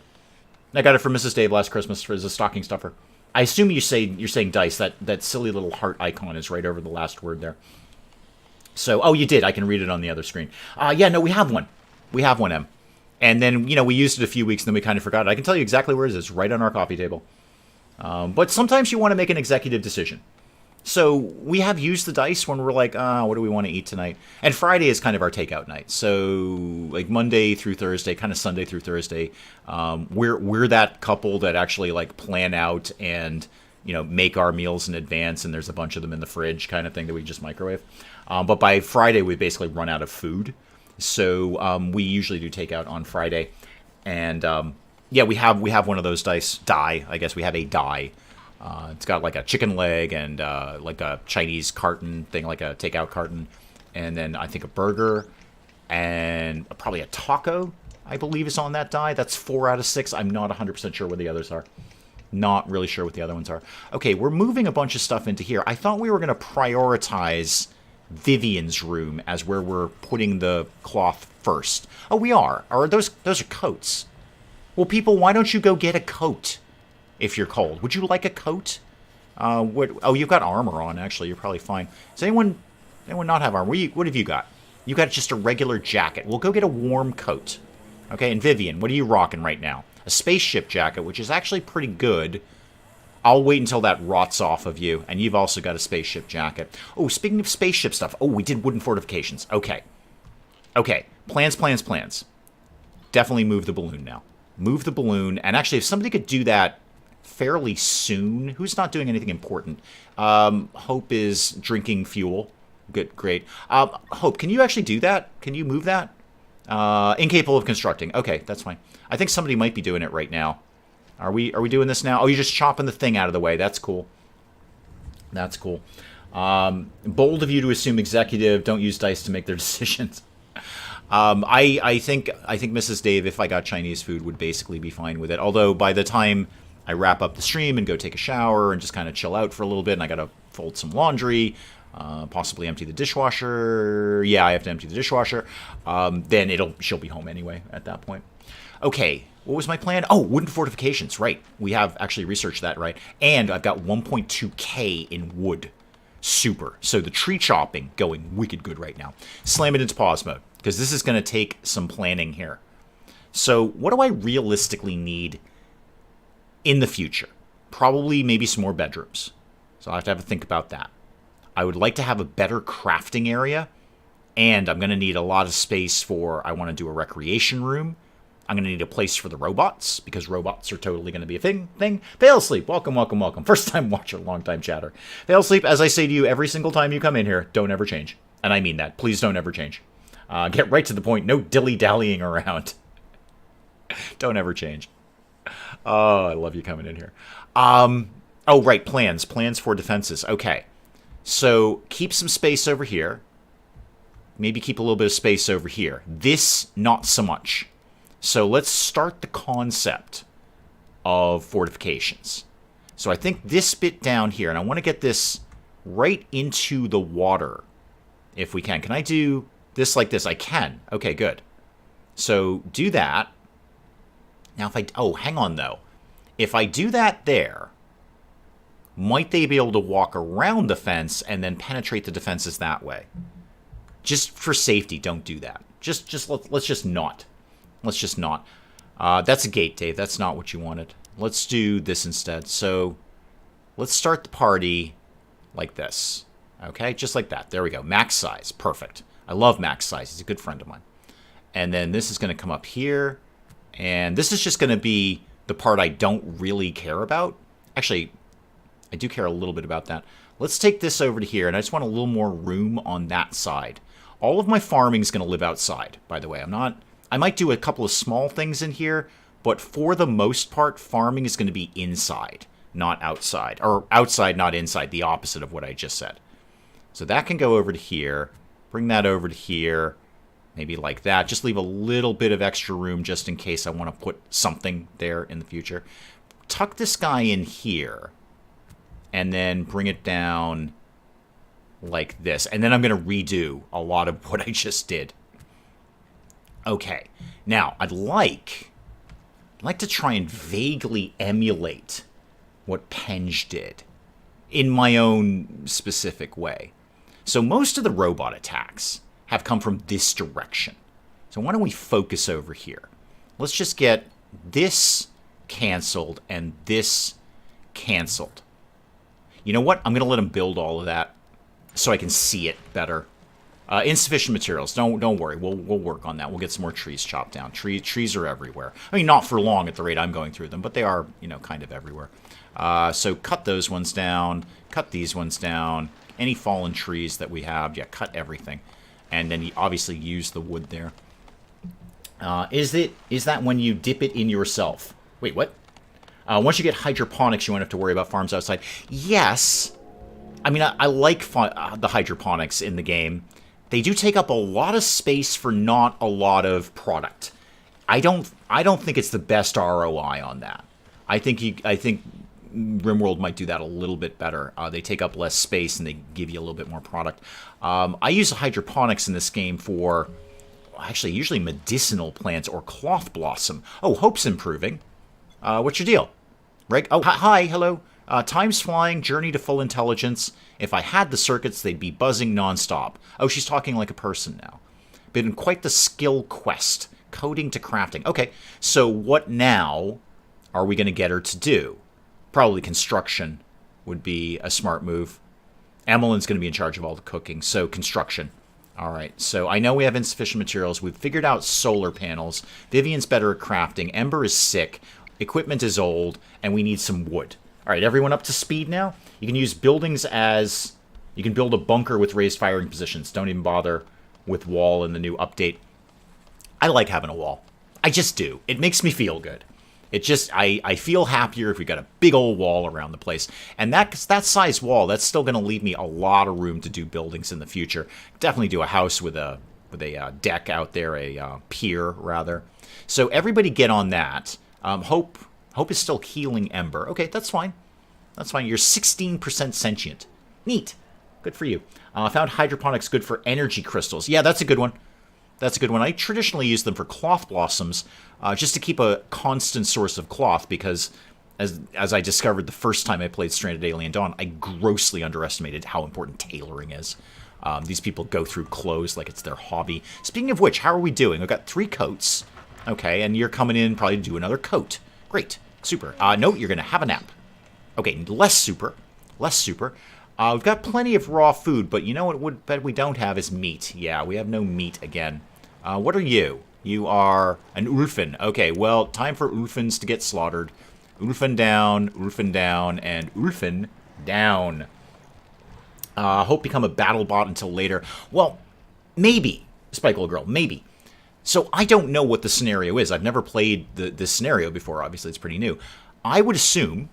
I got it from Mrs. Dave last Christmas as a stocking stuffer. I assume you're saying dice. That silly little heart icon is right over the last word there. So, oh, you did. I can read it on the other screen. Yeah, no, we have one. We have one, Em. And then, we used it a few weeks, and then we kind of forgot it. I can tell you exactly where it is. It's right on our coffee table. But sometimes you want to make an executive decision. So we have used the dice when we're like, what do we want to eat tonight? And Friday is kind of our takeout night. So like Monday through Thursday, kind of Sunday through Thursday, we're that couple that actually like plan out and make our meals in advance. And there's a bunch of them in the fridge, kind of thing that we just microwave. But by Friday, we basically run out of food. So we usually do takeout on Friday, and we have one of those die. I guess we have a die. It's got like a chicken leg and like a Chinese carton thing, like a takeout carton, and then I think a burger and probably a taco, I believe, is on that die. That's 4 out of 6. I'm not 100% sure what the others are. Not really sure what the other ones are. Okay, we're moving a bunch of stuff into here. I thought we were going to prioritize Vivian's room as where we're putting the cloth first. Oh, we are. Those are coats. Well, people, why don't you go get a coat if you're cold? Would you like a coat? You've got armor on, actually. You're probably fine. Does anyone not have armor? What have you got? You got just a regular jacket. Well, go get a warm coat. Okay, and Vivian, what are you rocking right now? A spaceship jacket, which is actually pretty good. I'll wait until that rots off of you, and you've also got a spaceship jacket. Oh, speaking of spaceship stuff. Oh, we did wooden fortifications. Okay. Plans. Definitely move the balloon now. Move the balloon, and actually, if somebody could do that fairly soon. Who's not doing anything important? Hope is drinking fuel. Good, great. Hope, can you actually do that? Can you move that? Incapable of constructing. Okay, that's fine. I think somebody might be doing it right now. Are we doing this now? Oh, you're just chopping the thing out of the way. That's cool. That's cool. Bold of you to assume executive. Don't use dice to make their decisions. I think Mrs. Dave, if I got Chinese food, would basically be fine with it. Although by the time I wrap up the stream and go take a shower and just kind of chill out for a little bit, and I gotta fold some laundry, possibly empty the dishwasher. Yeah, I have to empty the dishwasher. Then she'll be home anyway at that point. Okay, what was my plan? Oh, wooden fortifications, right. We have actually researched that, right? And I've got 1.2k in wood. Super. So the tree chopping going wicked good right now. Slam it into pause mode, because this is going to take some planning here. So what do I realistically need in the future? Probably maybe some more bedrooms. So I'll have to think about that. I would like to have a better crafting area, and I'm going to need a lot of space I want to do a recreation room. I'm going to need a place for the robots, because robots are totally going to be a thing. Failsleep, welcome. First time watcher, long time chatter. Failsleep, as I say to you every single time you come in here, don't ever change. And I mean that. Please don't ever change. Get right to the point. No dilly-dallying around. Don't ever change. Oh, I love you coming in here. Oh, right, plans for defenses. Okay. So keep some space over here. Maybe keep a little bit of space over here. This, not so much. So let's start the concept of fortifications. So I think this bit down here, and I want to get this right into the water, if we can. Can I do this like this? I can. Okay, good. So do that. Now hang on though. If I do that there, might they be able to walk around the fence and then penetrate the defenses that way? Just for safety, don't do that. Let's just not. Let's just not. That's a gate, Dave. That's not what you wanted. Let's do this instead. So let's start the party like this. Okay, just like that. There we go. Max size. Perfect. I love max size. He's a good friend of mine. And then this is going to come up here. And this is just going to be the part I don't really care about. Actually, I do care a little bit about that. Let's take this over to here. And I just want a little more room on that side. All of my farming is going to live outside, by the way. I might do a couple of small things in here, but for the most part, farming is going to be inside, not outside. Or outside, not inside, the opposite of what I just said. So that can go over to here. Bring that over to here. Maybe like that. Just leave a little bit of extra room just in case I want to put something there in the future. Tuck this guy in here. And then bring it down like this. And then I'm going to redo a lot of what I just did. Okay. Now, I'd like to try and vaguely emulate what Penge did in my own specific way. So most of the robot attacks have come from this direction. So why don't we focus over here? Let's just get this canceled and this canceled. You know what? I'm going to let him build all of that so I can see it better. Insufficient materials. Don't worry. We'll work on that. We'll get some more trees chopped down. Trees are everywhere. I mean, not for long at the rate I'm going through them, but they are, you know, kind of everywhere. So cut those ones down. Cut these ones down. Any fallen trees that we have, yeah, cut everything. And then you obviously use the wood there. Is that when you dip it in yourself? Wait, what? Once you get hydroponics, you won't have to worry about farms outside. Yes. I mean, I like the hydroponics in the game. They do take up a lot of space for not a lot of product. I don't think it's the best ROI on that. I think RimWorld might do that a little bit better. They take up less space and they give you a little bit more product. I use hydroponics in this game for, actually, usually medicinal plants or cloth blossom. Oh, Hope's improving. What's your deal? Right? Oh, hi, hello. Time's flying, journey to full intelligence. If I had the circuits, they'd be buzzing nonstop. Oh, she's talking like a person now. Been quite the skill quest. Coding to crafting. Okay, so what now are we going to get her to do? Probably construction would be a smart move. Emmeline's going to be in charge of all the cooking, so construction. All right, so I know we have insufficient materials. We've figured out solar panels. Vivian's better at crafting. Ember is sick. Equipment is old, and we need some wood. All right, everyone up to speed now? You can use buildings as... You can build a bunker with raised firing positions. Don't even bother with wall in the new update. I like having a wall. I just do. It makes me feel good. It just, I feel happier if we got a big old wall around the place. And that size wall, that's still going to leave me a lot of room to do buildings in the future. Definitely do a house with a deck out there, a pier, rather. So everybody get on that. Hope is still healing Ember. Okay, that's fine. That's fine. You're 16% sentient. Neat. Good for you. Found hydroponics good for energy crystals. Yeah, that's a good one. That's a good one. I traditionally use them for cloth blossoms, just to keep a constant source of cloth, because as I discovered the first time I played Stranded Alien Dawn, I grossly underestimated how important tailoring is. These people go through clothes like it's their hobby. Speaking of which, how are we doing? We've got 3 coats. Okay, and you're coming in probably to do another coat. Great. Super. No, you're going to have a nap. Okay, less super. Less super. We've got plenty of raw food, but you know what we don't have is meat. Yeah, we have no meat again. What are you? You are an Ulfin. Okay, well, time for Ulfins to get slaughtered. Ulfin down, and Ulfin down. Hope become a battle bot until later. Well, maybe, Spike Little Girl, maybe. So I don't know what the scenario is. I've never played this scenario before. Obviously, it's pretty new. I would assume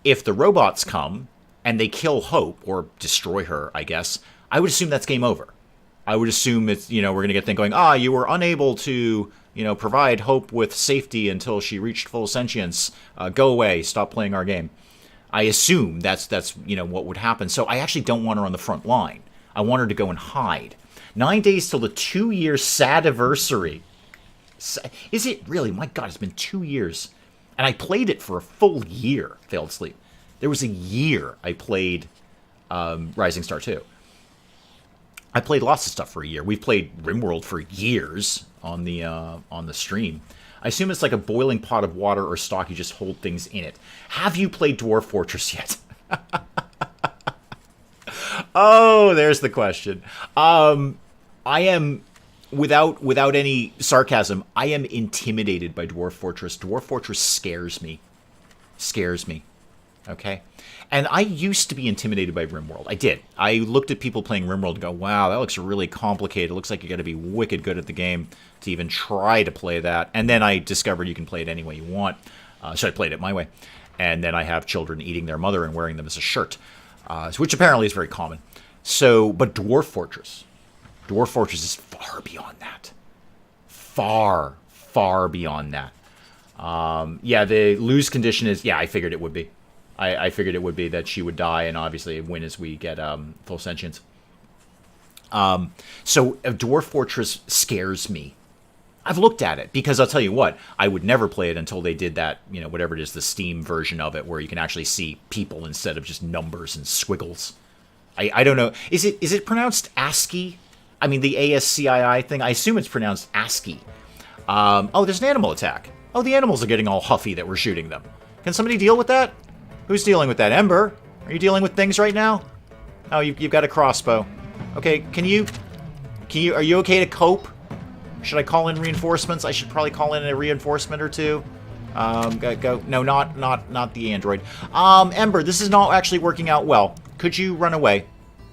if the robots come and they kill Hope, or destroy her, I guess, I would assume that's game over. I would assume it's, we're going to get things going, you were unable to, provide Hope with safety until she reached full sentience. Go away, stop playing our game. I assume that's what would happen. So I actually don't want her on the front line. I want her to go and hide. 9 days till the 2-year sad anniversary. Is it really? My God, it's been 2 years. And I played it for a full year, Failed Sleep. There was a year I played Rising Star 2. I played lots of stuff for a year. We've played RimWorld for years on the stream. I assume it's like a boiling pot of water or stock. You just hold things in it. Have you played Dwarf Fortress yet? Oh, there's the question. I am, without any sarcasm, I am intimidated by Dwarf Fortress. Dwarf Fortress scares me. Scares me. Okay? And I used to be intimidated by RimWorld. I did. I looked at people playing RimWorld and go, wow, that looks really complicated. It looks like you got to be wicked good at the game to even try to play that. And then I discovered you can play it any way you want. So I played it my way. And then I have children eating their mother and wearing them as a shirt, which apparently is very common. So, but Dwarf Fortress is far beyond that. Far, far beyond that. Yeah, the lose condition is, yeah, I figured it would be. I figured it would be that she would die and obviously win as we get full sentience. So Dwarf Fortress scares me. I've looked at it because I'll tell you what, I would never play it until they did that, you know, whatever it is, the Steam version of it where you can actually see people instead of just numbers and squiggles. I don't know. Is it pronounced ASCII? I mean, the ASCII thing, I assume it's pronounced ASCII. Oh, there's an animal attack. Oh, the animals are getting all huffy that we're shooting them. Can somebody deal with that? Who's dealing with that? Ember? Are you dealing with things right now? Oh, you've got a crossbow. Okay, are you okay to cope? Should I call in reinforcements? I should probably call in a reinforcement or two. Go. No, not the android. Ember, this is not actually working out well. Could you run away?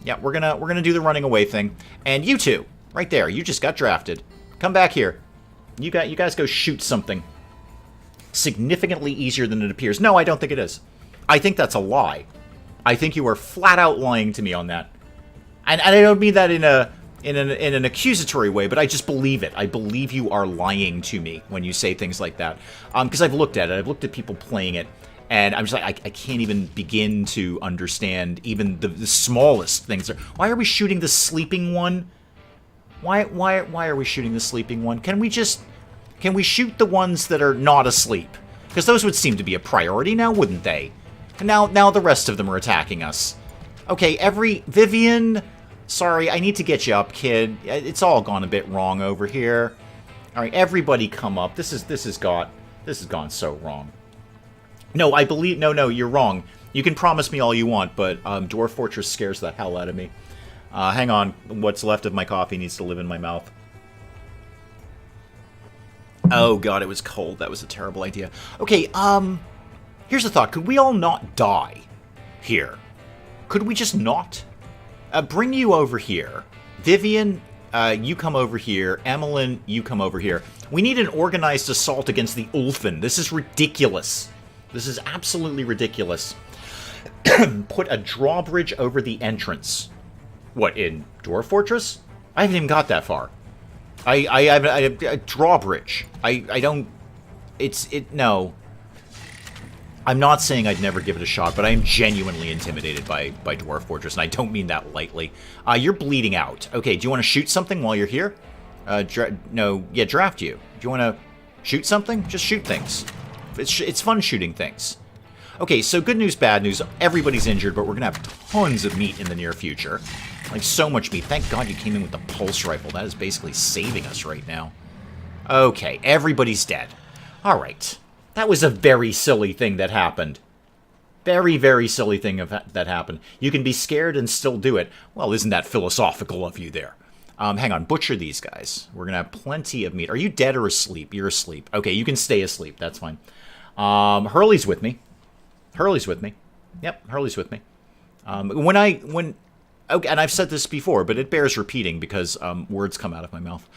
Yeah, we're gonna do the running away thing. And you two, right there, you just got drafted. Come back here. You guys go shoot something. Significantly easier than it appears. No, I don't think it is. I think that's a lie. I think you are flat out lying to me on that. And I don't mean that in an accusatory way, but I just believe it. I believe you are lying to me when you say things like that. Because I've looked at it. I've looked at people playing it, and I'm just like, I can't even begin to understand even the smallest things. Why are we shooting the sleeping one? Why are we shooting the sleeping one? Can we shoot the ones that are not asleep? Because those would seem to be a priority now, wouldn't they? And now the rest of them are attacking us. Okay, Vivian, sorry, I need to get you up, kid. It's all gone a bit wrong over here. All right, everybody come up. This has gone so wrong. No, no, you're wrong. You can promise me all you want, but Dwarf Fortress scares the hell out of me. Hang on, what's left of my coffee needs to live in my mouth. Oh god, it was cold. That was a terrible idea. Okay, here's the thought. Could we all not die here? Could we just not? Bring you over here. Vivian, you come over here. Emmeline, you come over here. We need an organized assault against the Ulfin. This is ridiculous. This is absolutely ridiculous. Put a drawbridge over the entrance. What, in Dwarf Fortress? I haven't even got that far. I have a drawbridge. I don't... No. I'm not saying I'd never give it a shot, but I am genuinely intimidated by Dwarf Fortress, and I don't mean that lightly. You're bleeding out. Okay, do you want to shoot something while you're here? Draft you. Do you want to shoot something? Just shoot things. It's fun shooting things. Okay, so good news, bad news. Everybody's injured, but we're going to have tons of meat in the near future. Like, so much meat. Thank God you came in with the pulse rifle. That is basically saving us right now. Okay, everybody's dead. All right. That was a very silly thing that happened. Very, very silly thing that happened. You can be scared and still do it. Well, isn't that philosophical of you there? Hang on, butcher these guys. We're going to have plenty of meat. Are you dead or asleep? You're asleep. Okay, you can stay asleep. That's fine. Hurley's with me. Yep, Hurley's with me. Okay, and I've said this before, but it bears repeating because words come out of my mouth.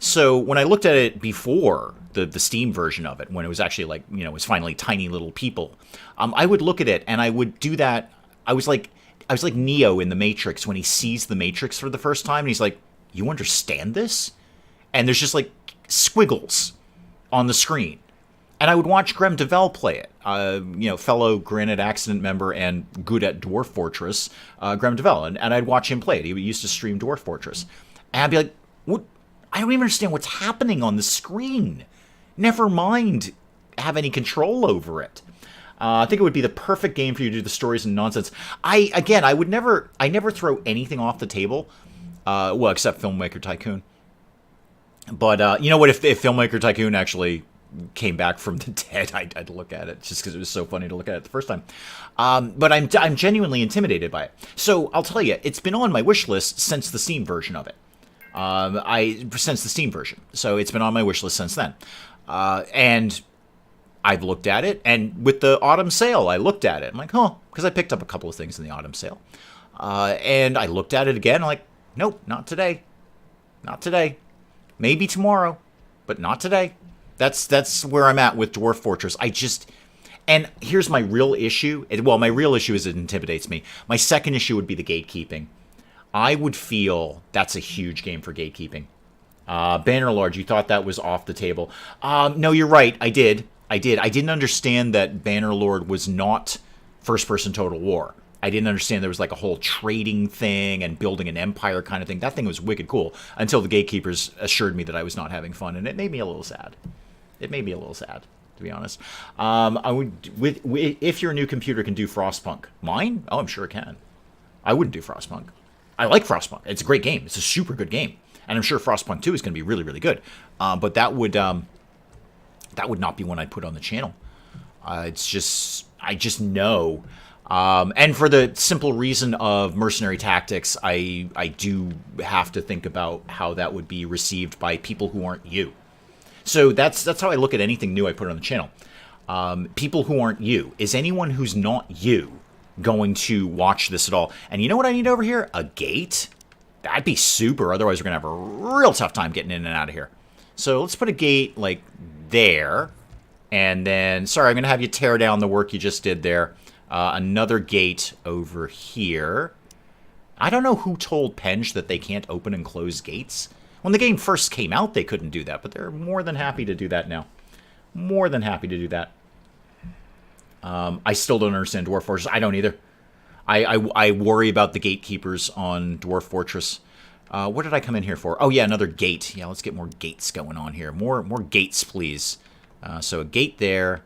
So when I looked at it before the Steam version of it, when it was actually like, you know, it was finally tiny little people, I would look at it and I would do that. I was like Neo in the Matrix when he sees the Matrix for the first time and he's like, you understand this? And there's just like squiggles on the screen. And I would watch Graham DeVell play it, fellow Granite Accident member and good at Dwarf Fortress, Graham DeVell. And I'd watch him play it. He used to stream Dwarf Fortress. And I'd be like, what? I don't even understand what's happening on the screen. Never mind have any control over it. I think it would be the perfect game for you to do the stories and nonsense. I never throw anything off the table, except Filmmaker Tycoon. But you know what? If Filmmaker Tycoon actually came back from the dead, I'd look at it just because it was so funny to look at it the first time. But I'm genuinely intimidated by it. So I'll tell you, it's been on my wish list since the Steam version of it. Since the Steam version, so it's been on my wish list since then. And I've looked at it, and with the autumn sale, I looked at it. I'm like, huh, because I picked up a couple of things in the autumn sale. And I looked at it again, I'm like, nope, not today. Not today. Maybe tomorrow, but not today. That's where I'm at with Dwarf Fortress. And here's my real issue. Well, my real issue is it intimidates me. My second issue would be the gatekeeping. I would feel that's a huge game for gatekeeping. Bannerlord, you thought that was off the table. No, you're right. I did. I didn't understand that Bannerlord was not first-person Total War. I didn't understand there was like a whole trading thing and building an empire kind of thing. That thing was wicked cool until the gatekeepers assured me that I was not having fun, and it made me a little sad. It made me a little sad, to be honest. If your new computer can do Frostpunk, mine? Oh, I'm sure it can. I wouldn't do Frostpunk. I like Frostpunk. It's a great game. It's a super good game, and I'm sure Frostpunk 2 is going to be really, really good. But that would not be one I'd put on the channel. I just know. And for the simple reason of mercenary tactics, I do have to think about how that would be received by people who aren't you. So that's how I look at anything new I put on the channel. People who aren't you. Is anyone who's not you going to watch this at all? And you know what I need over here? A gate? That'd be super. Otherwise, we're going to have a real tough time getting in and out of here. So let's put a gate like there. And then, sorry, I'm going to have you tear down the work you just did there. Another gate over here. I don't know who told Penge that they can't open and close gates. When the game first came out, they couldn't do that, but they're more than happy to do that now. More than happy to do that. I still don't understand Dwarf Fortress. I don't either. I worry about the gatekeepers on Dwarf Fortress. What did I come in here for? Oh, yeah, another gate. Yeah, let's get more gates going on here. More gates, please. So a gate there,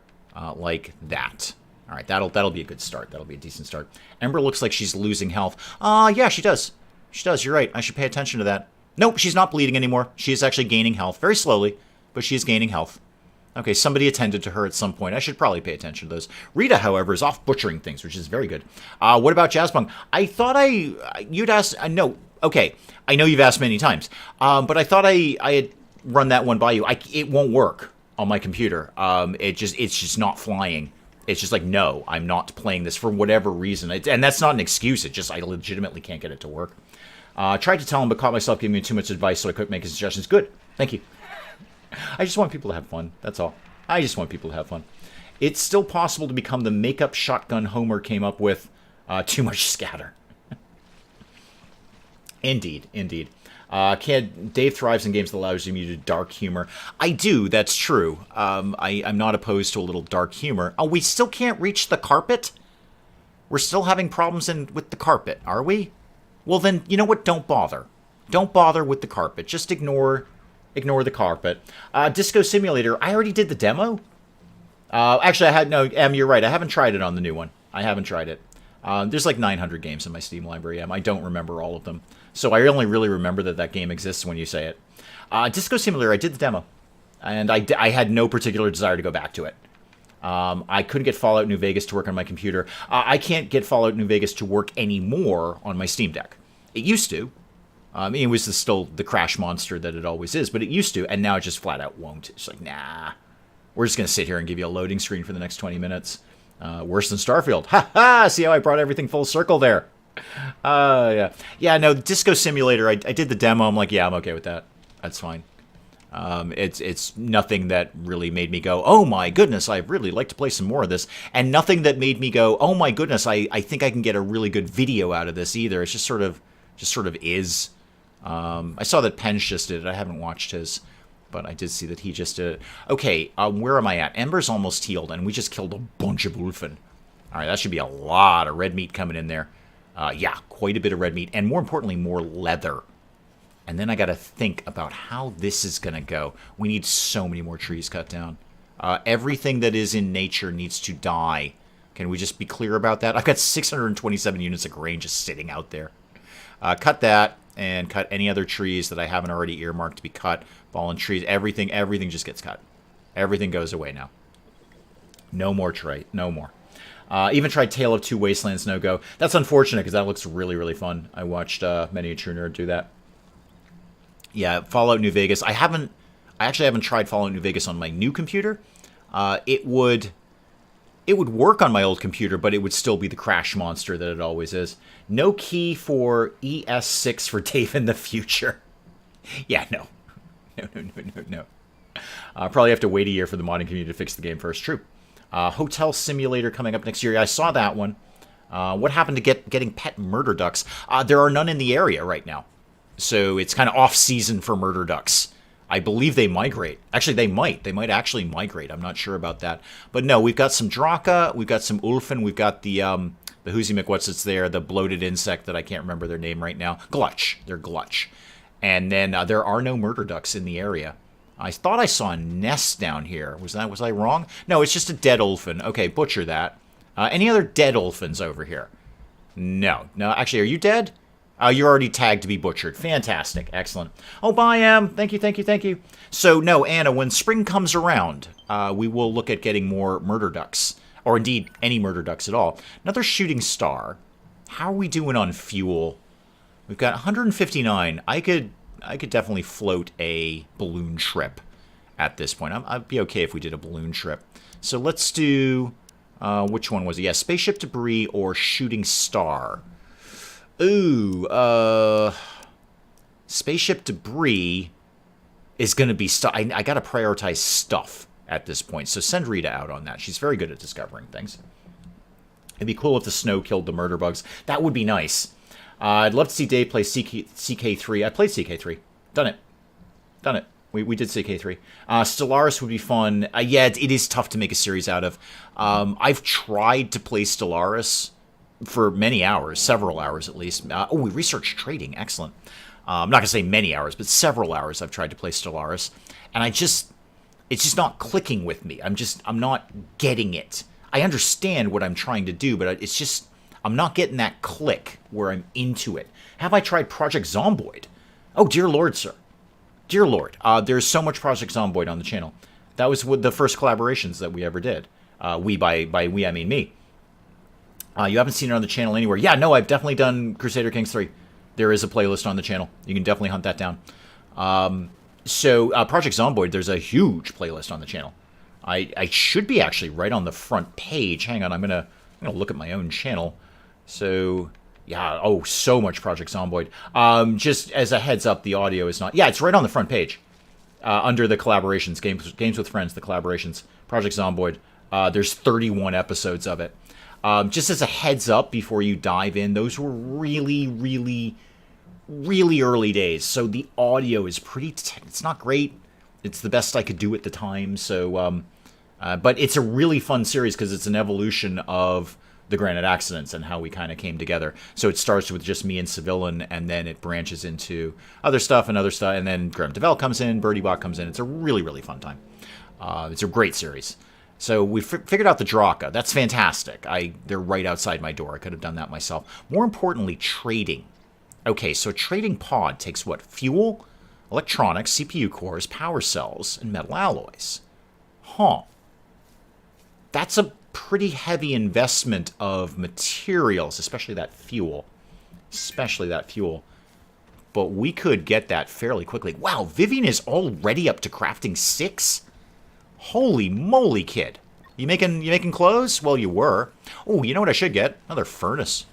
like that. All right, that'll be a good start. That'll be a decent start. Ember looks like she's losing health. Yeah, she does. She does. You're right. I should pay attention to that. Nope, she's not bleeding anymore. She is actually gaining health. Very slowly, but she is gaining health. Okay, somebody attended to her at some point. I should probably pay attention to those. Rita, however, is off butchering things, which is very good. What about Jazzbung? I thought you'd asked... no, okay. I know you've asked many times. But I thought I had run that one by you. It won't work on my computer. It's just not flying. It's just like, no, I'm not playing this for whatever reason. And that's not an excuse. It's just I legitimately can't get it to work. Tried to tell him, but caught myself giving him too much advice, so I couldn't make his suggestions. Good. Thank you. I just want people to have fun. That's all. I just want people to have fun. It's still possible to become the makeup shotgun Homer came up with. Too much scatter. Indeed. Indeed. Dave thrives in games that allows you to do dark humor. I do, that's true. I'm not opposed to a little dark humor. Oh, we still can't reach the carpet? We're still having problems with the carpet, are we? Well then, you know what? Don't bother. Don't bother with the carpet. Just ignore the carpet. Disco Simulator, I already did the demo. Actually, you're right. I haven't tried it on the new one. I haven't tried it. There's like 900 games in my Steam library, I don't remember all of them. So I only really remember that game exists when you say it. Disco Simulator, I did the demo. And I had no particular desire to go back to it. I couldn't get Fallout New Vegas to work on my computer. I can't get Fallout New Vegas to work anymore on my Steam Deck. It used to. It was still the crash monster that it always is, but it used to, and now it just flat out won't. It's like, nah. We're just going to sit here and give you a loading screen for the next 20 minutes. Worse than Starfield. Ha ha! See how I brought everything full circle there? Yeah. Yeah, no, Disco Simulator, I did the demo. I'm like, yeah, I'm okay with that. That's fine. It's nothing that really made me go, oh my goodness, I'd really like to play some more of this. And nothing that made me go, oh my goodness, I think I can get a really good video out of this either. It's just sort of is. I saw that Penge just did it. I haven't watched his, but I did see that he just did it. Okay, where am I at? Ember's almost healed, and we just killed a bunch of Wolfen. All right, that should be a lot of red meat coming in there. Yeah, quite a bit of red meat, and more importantly, more leather. And then I got to think about how this is going to go. We need so many more trees cut down. Everything that is in nature needs to die. Can we just be clear about that? I've got 627 units of grain just sitting out there. Cut that, and cut any other trees that I haven't already earmarked to be cut. Fallen trees, everything just gets cut. Everything goes away now. No more trade, no more. Even tried Tale of Two Wastelands, no go. That's unfortunate because that looks really, really fun. I watched Many a True Nerd do that. Yeah, Fallout New Vegas. I actually haven't tried Fallout New Vegas on my new computer. it would work on my old computer, but it would still be the crash monster that it always is. No key for ES6 for Dave in the future. Yeah, no. No. Probably have to wait a year for the modding community to fix the game first. True. Hotel Simulator coming up next year. I saw that one. What happened to getting pet murder ducks? There are none in the area right now. So it's kind of off-season for murder ducks. I believe they migrate. Actually, they might. They might actually migrate. I'm not sure about that. But no, we've got some Draka, we've got some Ulfen, we've got the Hoosie McWhat's there, the bloated insect that I can't remember their name right now. Glutch. They're Glutch. And then there are no murder ducks in the area. I thought I saw a nest down here. Was I wrong? No, it's just a dead Ulfen. Okay, butcher that. Any other dead Ulfens over here? No. No, actually, are you dead? You're already tagged to be butchered. Fantastic. Excellent. Oh, bye, Am. Thank you. So, no, Anna, when spring comes around, we will look at getting more murder ducks. Or, indeed, any murder ducks at all. Another shooting star. How are we doing on fuel? We've got 159. I could definitely float a balloon trip at this point. I'd be okay if we did a balloon trip. So, let's do... which one was it? Yeah, spaceship debris or shooting star. Ooh, spaceship debris is going to be stuff. I got to prioritize stuff at this point. So send Rita out on that. She's very good at discovering things. It'd be cool if the snow killed the murder bugs. That would be nice. I'd love to see Dave play CK3. I played CK3. Done it. We did CK3. Stellaris would be fun. Yeah, it is tough to make a series out of. I've tried to play Stellaris for many hours, several hours at least. We researched trading. Excellent. I'm not going to say many hours, but several hours I've tried to play Stellaris. And it's just not clicking with me. I'm not getting it. I understand what I'm trying to do, but I'm not getting that click where I'm into it. Have I tried Project Zomboid? Oh, dear Lord, sir. Dear Lord. There's so much Project Zomboid on the channel. That was with the first collaborations that we ever did. By we, I mean me. You haven't seen it on the channel anywhere. Yeah, no, I've definitely done Crusader Kings 3. There is a playlist on the channel. You can definitely hunt that down. So Project Zomboid, there's a huge playlist on the channel. I should be actually right on the front page. Hang on, I'm gonna look at my own channel. So yeah, so much Project Zomboid. Just as a heads up, the audio is not. Yeah, it's right on the front page under the collaborations, games with friends, the collaborations. Project Zomboid. There's 31 episodes of it. Just as a heads up before you dive in, those were really, really, really early days. So the audio is it's not great. It's the best I could do at the time. So, but it's a really fun series because it's an evolution of the Granite Accidents and how we kind of came together. So it starts with just me and Civilian, and then it branches into other stuff, and then Graham DeVell comes in, BirdieBot comes in. It's a really, really fun time. It's a great series. So we figured out the Draka. That's fantastic. They're right outside my door. I could have done that myself. More importantly, trading. Okay, so a trading pod takes what? Fuel, electronics, CPU cores, power cells, and metal alloys. Huh. That's a pretty heavy investment of materials, especially that fuel. But we could get that fairly quickly. Wow, Vivian is already up to crafting 6? Holy moly, kid. You making clothes? Well, you were. Oh, you know what I should get? Another furnace.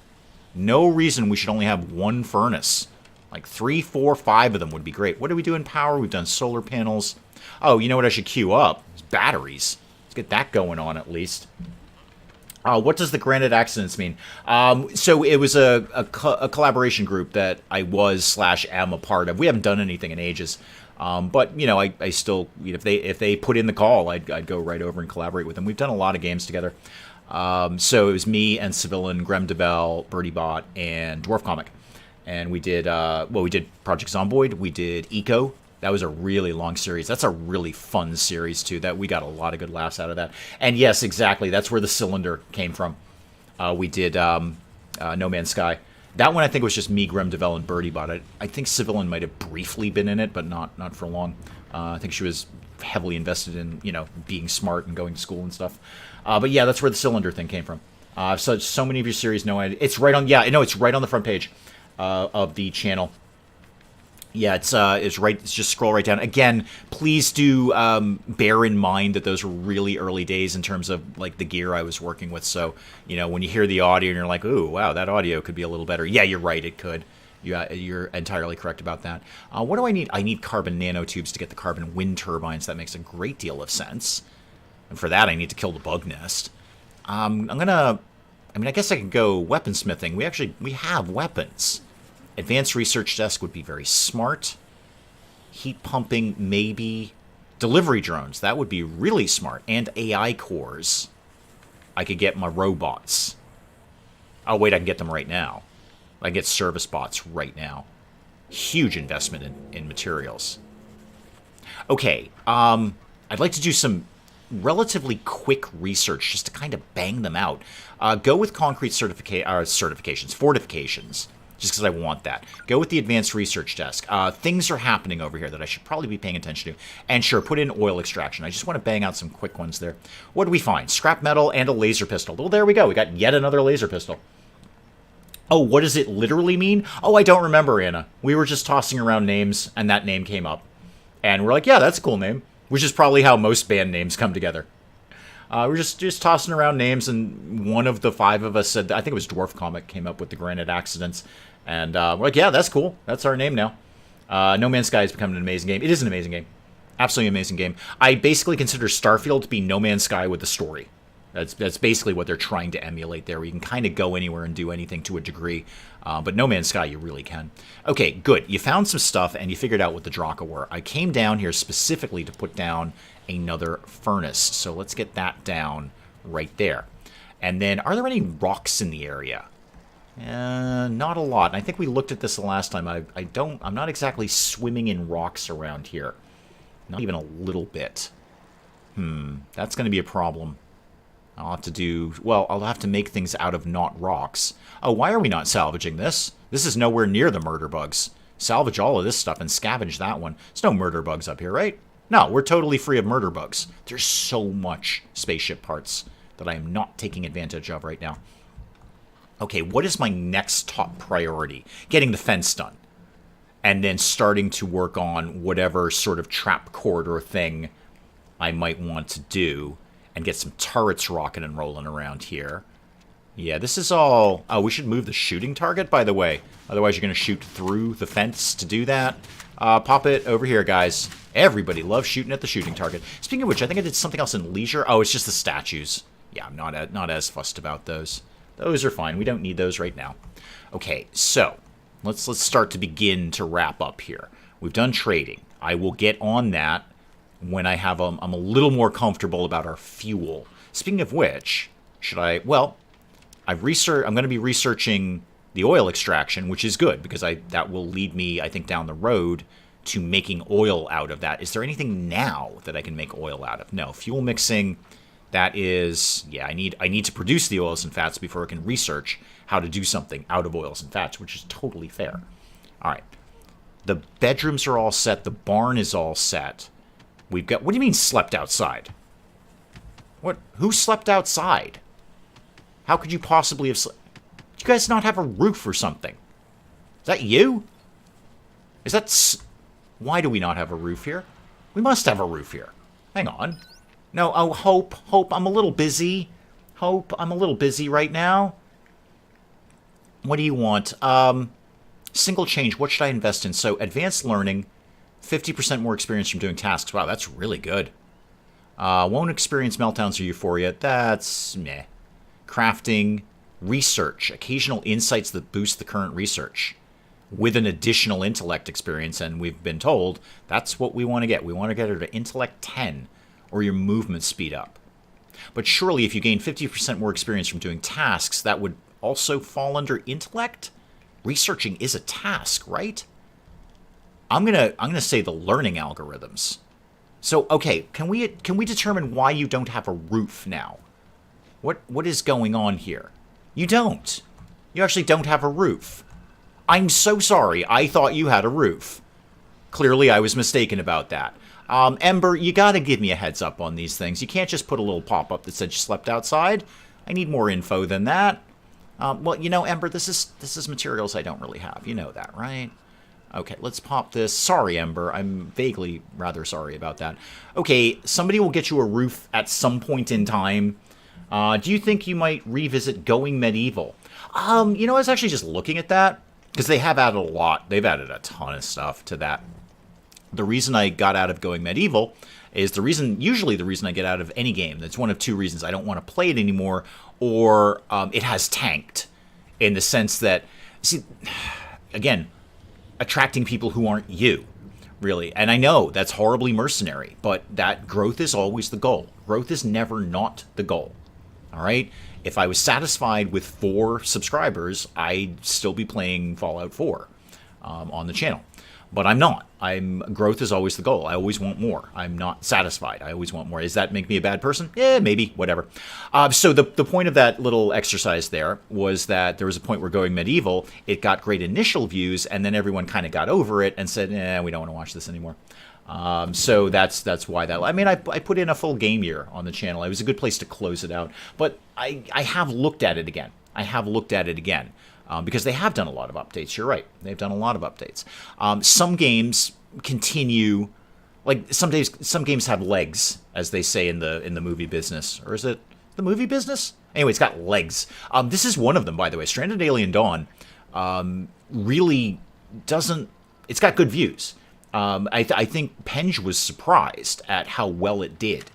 No reason we should only have one furnace. Like 3, 4, 5 of them would be great. What do we do in power? We've done solar panels. Oh, you know what I should queue up? It's batteries. Let's get that going on at least. What does the Granite Accidents mean? So it was a collaboration group that I was/am a part of. We haven't done anything in ages. But, you know, I still, if they put in the call, I'd go right over and collaborate with them. We've done a lot of games together. So it was me and Civilian, Graham DeVell, BirdieBot, and Dwarf Comic. And we did, we did Project Zomboid. We did Eco. That was a really long series. That's a really fun series, too. That we got a lot of good laughs out of that. And yes, exactly. That's where the cylinder came from. We did No Man's Sky. That one I think was just me, Graham DeVell, and BirdieBot. I think Civilian might have briefly been in it, but not for long. I think she was heavily invested in, being smart and going to school and stuff. But yeah, that's where the cylinder thing came from. So many of your series know it's right on. Yeah, I know it's right on the front page of the channel. Yeah, it's right. It's just scroll right down. Again, please do bear in mind that those were really early days in terms of like the gear I was working with. So when you hear the audio and you're like, "Ooh, wow, that audio could be a little better." Yeah, you're right. It could. You're entirely correct about that. What do I need? I need carbon nanotubes to get the carbon wind turbines. That makes a great deal of sense. And for that, I need to kill the bug nest. I'm gonna. I mean, I guess I can go weaponsmithing. We have weapons. Advanced research desk would be very smart. Heat pumping, maybe. Delivery drones, that would be really smart. And AI cores. I could get my robots. Oh, wait, I can get them right now. I can get service bots right now. Huge investment in materials. Okay, I'd like to do some relatively quick research just to kind of bang them out. Go with concrete certifications, fortifications. Just because I want that. Go with the advanced research desk. Things are happening over here that I should probably be paying attention to. And sure, put in oil extraction. I just want to bang out some quick ones there. What do we find? Scrap metal and a laser pistol. Well, there we go. We got yet another laser pistol. Oh, what does it literally mean? Oh, I don't remember, Anna. We were just tossing around names, and that name came up. And we're like, yeah, that's a cool name. Which is probably how most band names come together. We're just tossing around names, and one of the five of us said, I think it was Dwarf Comic, came up with the Granite Accidents. And we're like, yeah, that's cool. That's our name now. No Man's Sky has become an amazing game. It is an amazing game. Absolutely amazing game. I basically consider Starfield to be No Man's Sky with a story. That's basically what they're trying to emulate there. Where you can kind of go anywhere and do anything to a degree. But No Man's Sky, you really can. Okay, good. You found some stuff, and you figured out what the Draka were. I came down here specifically to put down another furnace. So let's get that down right there. And then, are there any rocks in the area? Not a lot. And I think we looked at this the last time. I'm not exactly swimming in rocks around here. Not even a little bit. That's going to be a problem. I'll have to make things out of not rocks. Oh, why are we not salvaging this? This is nowhere near the murder bugs. Salvage all of this stuff and scavenge that one. There's no murder bugs up here, right? No, we're totally free of murder bugs. There's so much spaceship parts that I am not taking advantage of right now. Okay, what is my next top priority? Getting the fence done. And then starting to work on whatever sort of trap corridor thing I might want to do. And get some turrets rocking and rolling around here. Yeah, this is all... Oh, we should move the shooting target, by the way. Otherwise, you're going to shoot through the fence to do that. Pop it over here, guys. Everybody loves shooting at the shooting target. Speaking of which, I think I did something else in leisure. Oh, it's just the statues. Yeah, I'm not as fussed about those. Those are fine. We don't need those right now. Okay, so let's start to begin to wrap up here. We've done trading. I will get on that when I have I'm a little more comfortable about our fuel. Speaking of which, should I? Well, I'm going to be researching the oil extraction, which is good because that will lead me, I think, down the road to making oil out of that. Is there anything now that I can make oil out of? No, fuel mixing. That is, yeah, I need to produce the oils and fats before I can research how to do something out of oils and fats, which is totally fair. All right, the bedrooms are all set. The barn is all set. We've got... What do you mean slept outside? What? Who slept outside? How could you possibly have slept? Do you guys not have a roof or something? Is that you? Is that... Why do we not have a roof here? We must have a roof here. Hang on. No, oh, Hope, I'm a little busy. Hope, I'm a little busy right now. What do you want? Single change, what should I invest in? So, advanced learning... 50% more experience from doing tasks. Wow, that's really good. Won't experience meltdowns or euphoria. That's meh. Crafting, research, occasional insights that boost the current research with an additional intellect experience. And we've been told that's what we want to get. We want to get her to intellect 10 or your movement speed up. But surely if you gain 50% more experience from doing tasks, that would also fall under intellect? Researching is a task, right? I'm gonna say the learning algorithms. So okay, can we determine why you don't have a roof now? What is going on here? You don't. You actually don't have a roof. I'm so sorry. I thought you had a roof. Clearly, I was mistaken about that. Ember, you gotta give me a heads up on these things. You can't just put a little pop-up that said you slept outside. I need more info than that. Well, you know, Ember, this is materials I don't really have. You know that, right? Okay, let's pop this. Sorry, Ember. I'm vaguely rather sorry about that. Okay, somebody will get you a roof at some point in time. Do you think you might revisit Going Medieval? You know, I was actually just looking at that, because they have added a lot. They've added a ton of stuff to that. The reason I got out of Going Medieval is usually the reason I get out of any game. That's one of two reasons. I don't want to play it anymore, or it has tanked, in the sense that, see, again, attracting people who aren't you, really. And I know that's horribly mercenary, but that growth is always the goal. Growth is never not the goal. All right? If I was satisfied with 4 subscribers, I'd still be playing Fallout 4 on the channel. But I'm not. Growth is always the goal. I always want more. I'm not satisfied. I always want more. Does that make me a bad person? Yeah, maybe. Whatever. So the point of that little exercise there was that there was a point where Going Medieval, it got great initial views, and then everyone kind of got over it and said, we don't want to watch this anymore. So that's why that. I mean, I put in a full game year on the channel. It was a good place to close it out. But I have looked at it again. Because they have done a lot of updates. You're right. They've done a lot of updates. Some games continue, like some games have legs, as they say in the movie business. Or is it the movie business? Anyway, it's got legs. This is one of them, by the way. Stranded Alien Dawn really doesn't. It's got good views. I think Penge was surprised at how well it did.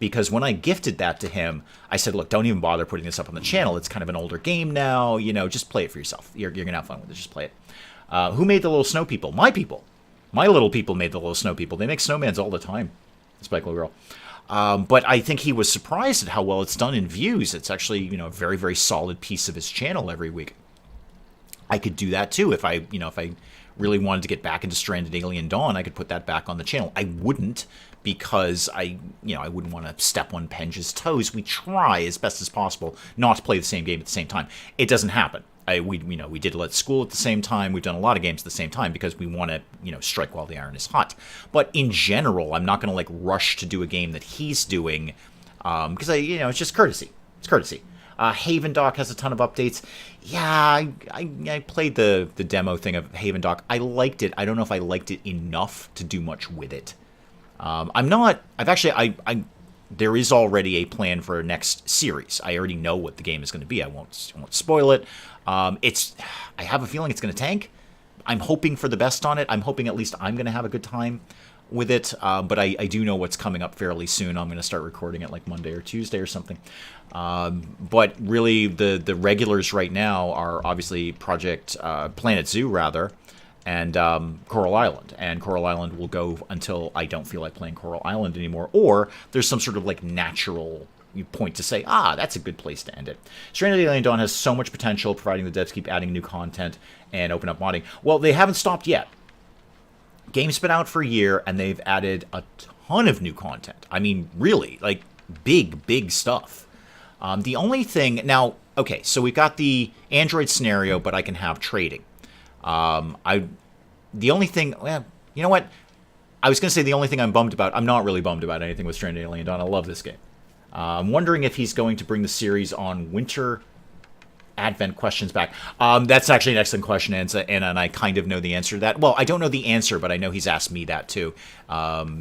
Because when I gifted that to him, I said, look, don't even bother putting this up on the channel. It's kind of an older game now. You know, just play it for yourself. You're going to have fun with it. Just play it. Who made the little snow people? My people. My little people made the little snow people. They make snowmans all the time. Spikelet Girl. But I think he was surprised at how well it's done in views. It's actually, you know, a very, very solid piece of his channel every week. I could do that too if I really wanted to get back into Stranded Alien Dawn. I could put that back on the channel. I wouldn't, because I wouldn't want to step on Penge's toes. We try as best as possible not to play the same game at the same time. It doesn't happen. We did Let's School at the same time. We've done a lot of games at the same time because we want to, strike while the iron is hot. But in general, I'm not going to rush to do a game that he's doing because it's just courtesy. It's courtesy. Haven Dock has a ton of updates. Yeah, I played the demo thing of Haven Dock. I liked it. I don't know if I liked it enough to do much with it. There is already a plan for a next series. I already know what the game is going to be. I won't spoil it. I have a feeling it's going to tank. I'm hoping for the best on it. I'm hoping at least I'm going to have a good time with it. But I do know what's coming up fairly soon. I'm going to start recording it Monday or Tuesday or something. But really, the regulars right now are obviously Planet Zoo, rather, and Coral Island. And Coral Island will go until I don't feel like playing Coral Island anymore, or there's some sort of natural point to say, that's a good place to end it. Stranded Alien Dawn has so much potential, providing the devs keep adding new content and open up modding. Well, they haven't stopped yet. Game's been out for a year, and they've added a ton of new content. I mean, really, big stuff. The only thing now, okay, so we've got the Android scenario, but I can have trading. The only thing, well, you know what? I was going to say the only thing I'm bummed about. I'm not really bummed about anything with Stranded Alien Dawn. I love this game. I'm wondering if he's going to bring the series on Winter Advent questions back. That's actually an excellent question, and I kind of know the answer to that. Well, I don't know the answer, but I know he's asked me that too.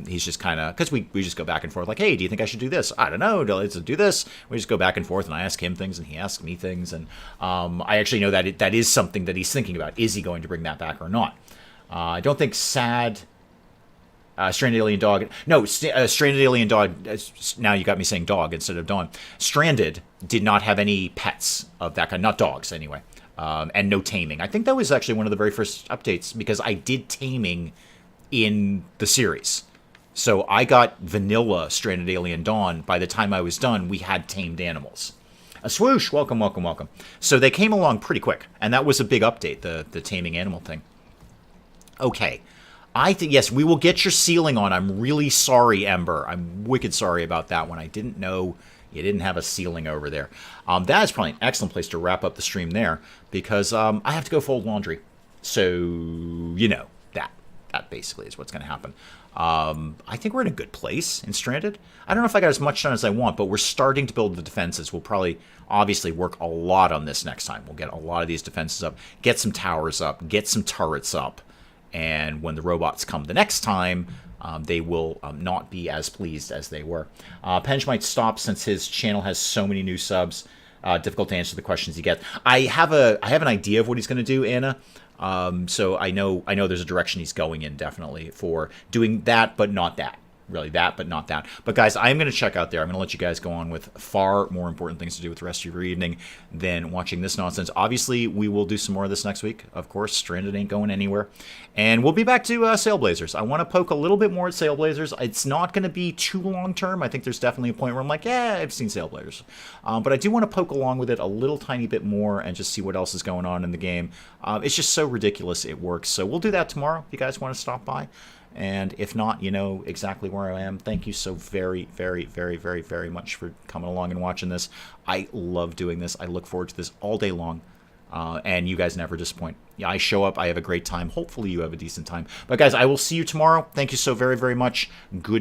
He's just kind of, because we just go back and forth, hey, do you think I should do this? I don't know, let's do this. We just go back and forth, and I ask him things, and he asks me things, and I actually know that that is something that he's thinking about. Is he going to bring that back or not? I don't think Stranded Alien Dog. No, Stranded Alien Dog. Now you got me saying dog instead of Dawn. Stranded did not have any pets of that kind. Not dogs, anyway. And no taming. I think that was actually one of the very first updates, because I did taming in the series. So I got vanilla Stranded Alien Dawn. By the time I was done, we had tamed animals. A swoosh! Welcome, welcome, welcome. So they came along pretty quick. And that was a big update, the taming animal thing. Okay. I think, yes, we will get your ceiling on. I'm really sorry, Ember. I'm wicked sorry about that one. I didn't know you didn't have a ceiling over there. That is probably an excellent place to wrap up the stream there, because I have to go fold laundry. So, that basically is what's going to happen. I think we're in a good place in Stranded. I don't know if I got as much done as I want, but we're starting to build the defenses. We'll probably, obviously, work a lot on this next time. We'll get a lot of these defenses up, get some towers up, get some turrets up. And when the robots come the next time, they will not be as pleased as they were. Penge might stop since his channel has so many new subs. Difficult to answer the questions he gets. I have an idea of what he's going to do, Anna. So I know there's a direction he's going in, definitely, for doing that, but not that. Really, that, but not that. But guys, I'm going to check out there. I'm going to let you guys go on with far more important things to do with the rest of your evening than watching this nonsense. Obviously, we will do some more of this next week. Of course, Stranded ain't going anywhere. And we'll be back to Sailblazers. I want to poke a little bit more at Sailblazers. It's not going to be too long term. I think there's definitely a point where I'm like, yeah, I've seen Sailblazers. But I do want to poke along with it a little tiny bit more and just see what else is going on in the game. It's just so ridiculous it works. So we'll do that tomorrow if you guys want to stop by. And if not, you know exactly where I am. Thank you so very, very, very, very, very much for coming along and watching this. I love doing this. I look forward to this all day long. And you guys never disappoint. Yeah, I show up. I have a great time. Hopefully you have a decent time. But guys, I will see you tomorrow. Thank you so very, very much. Good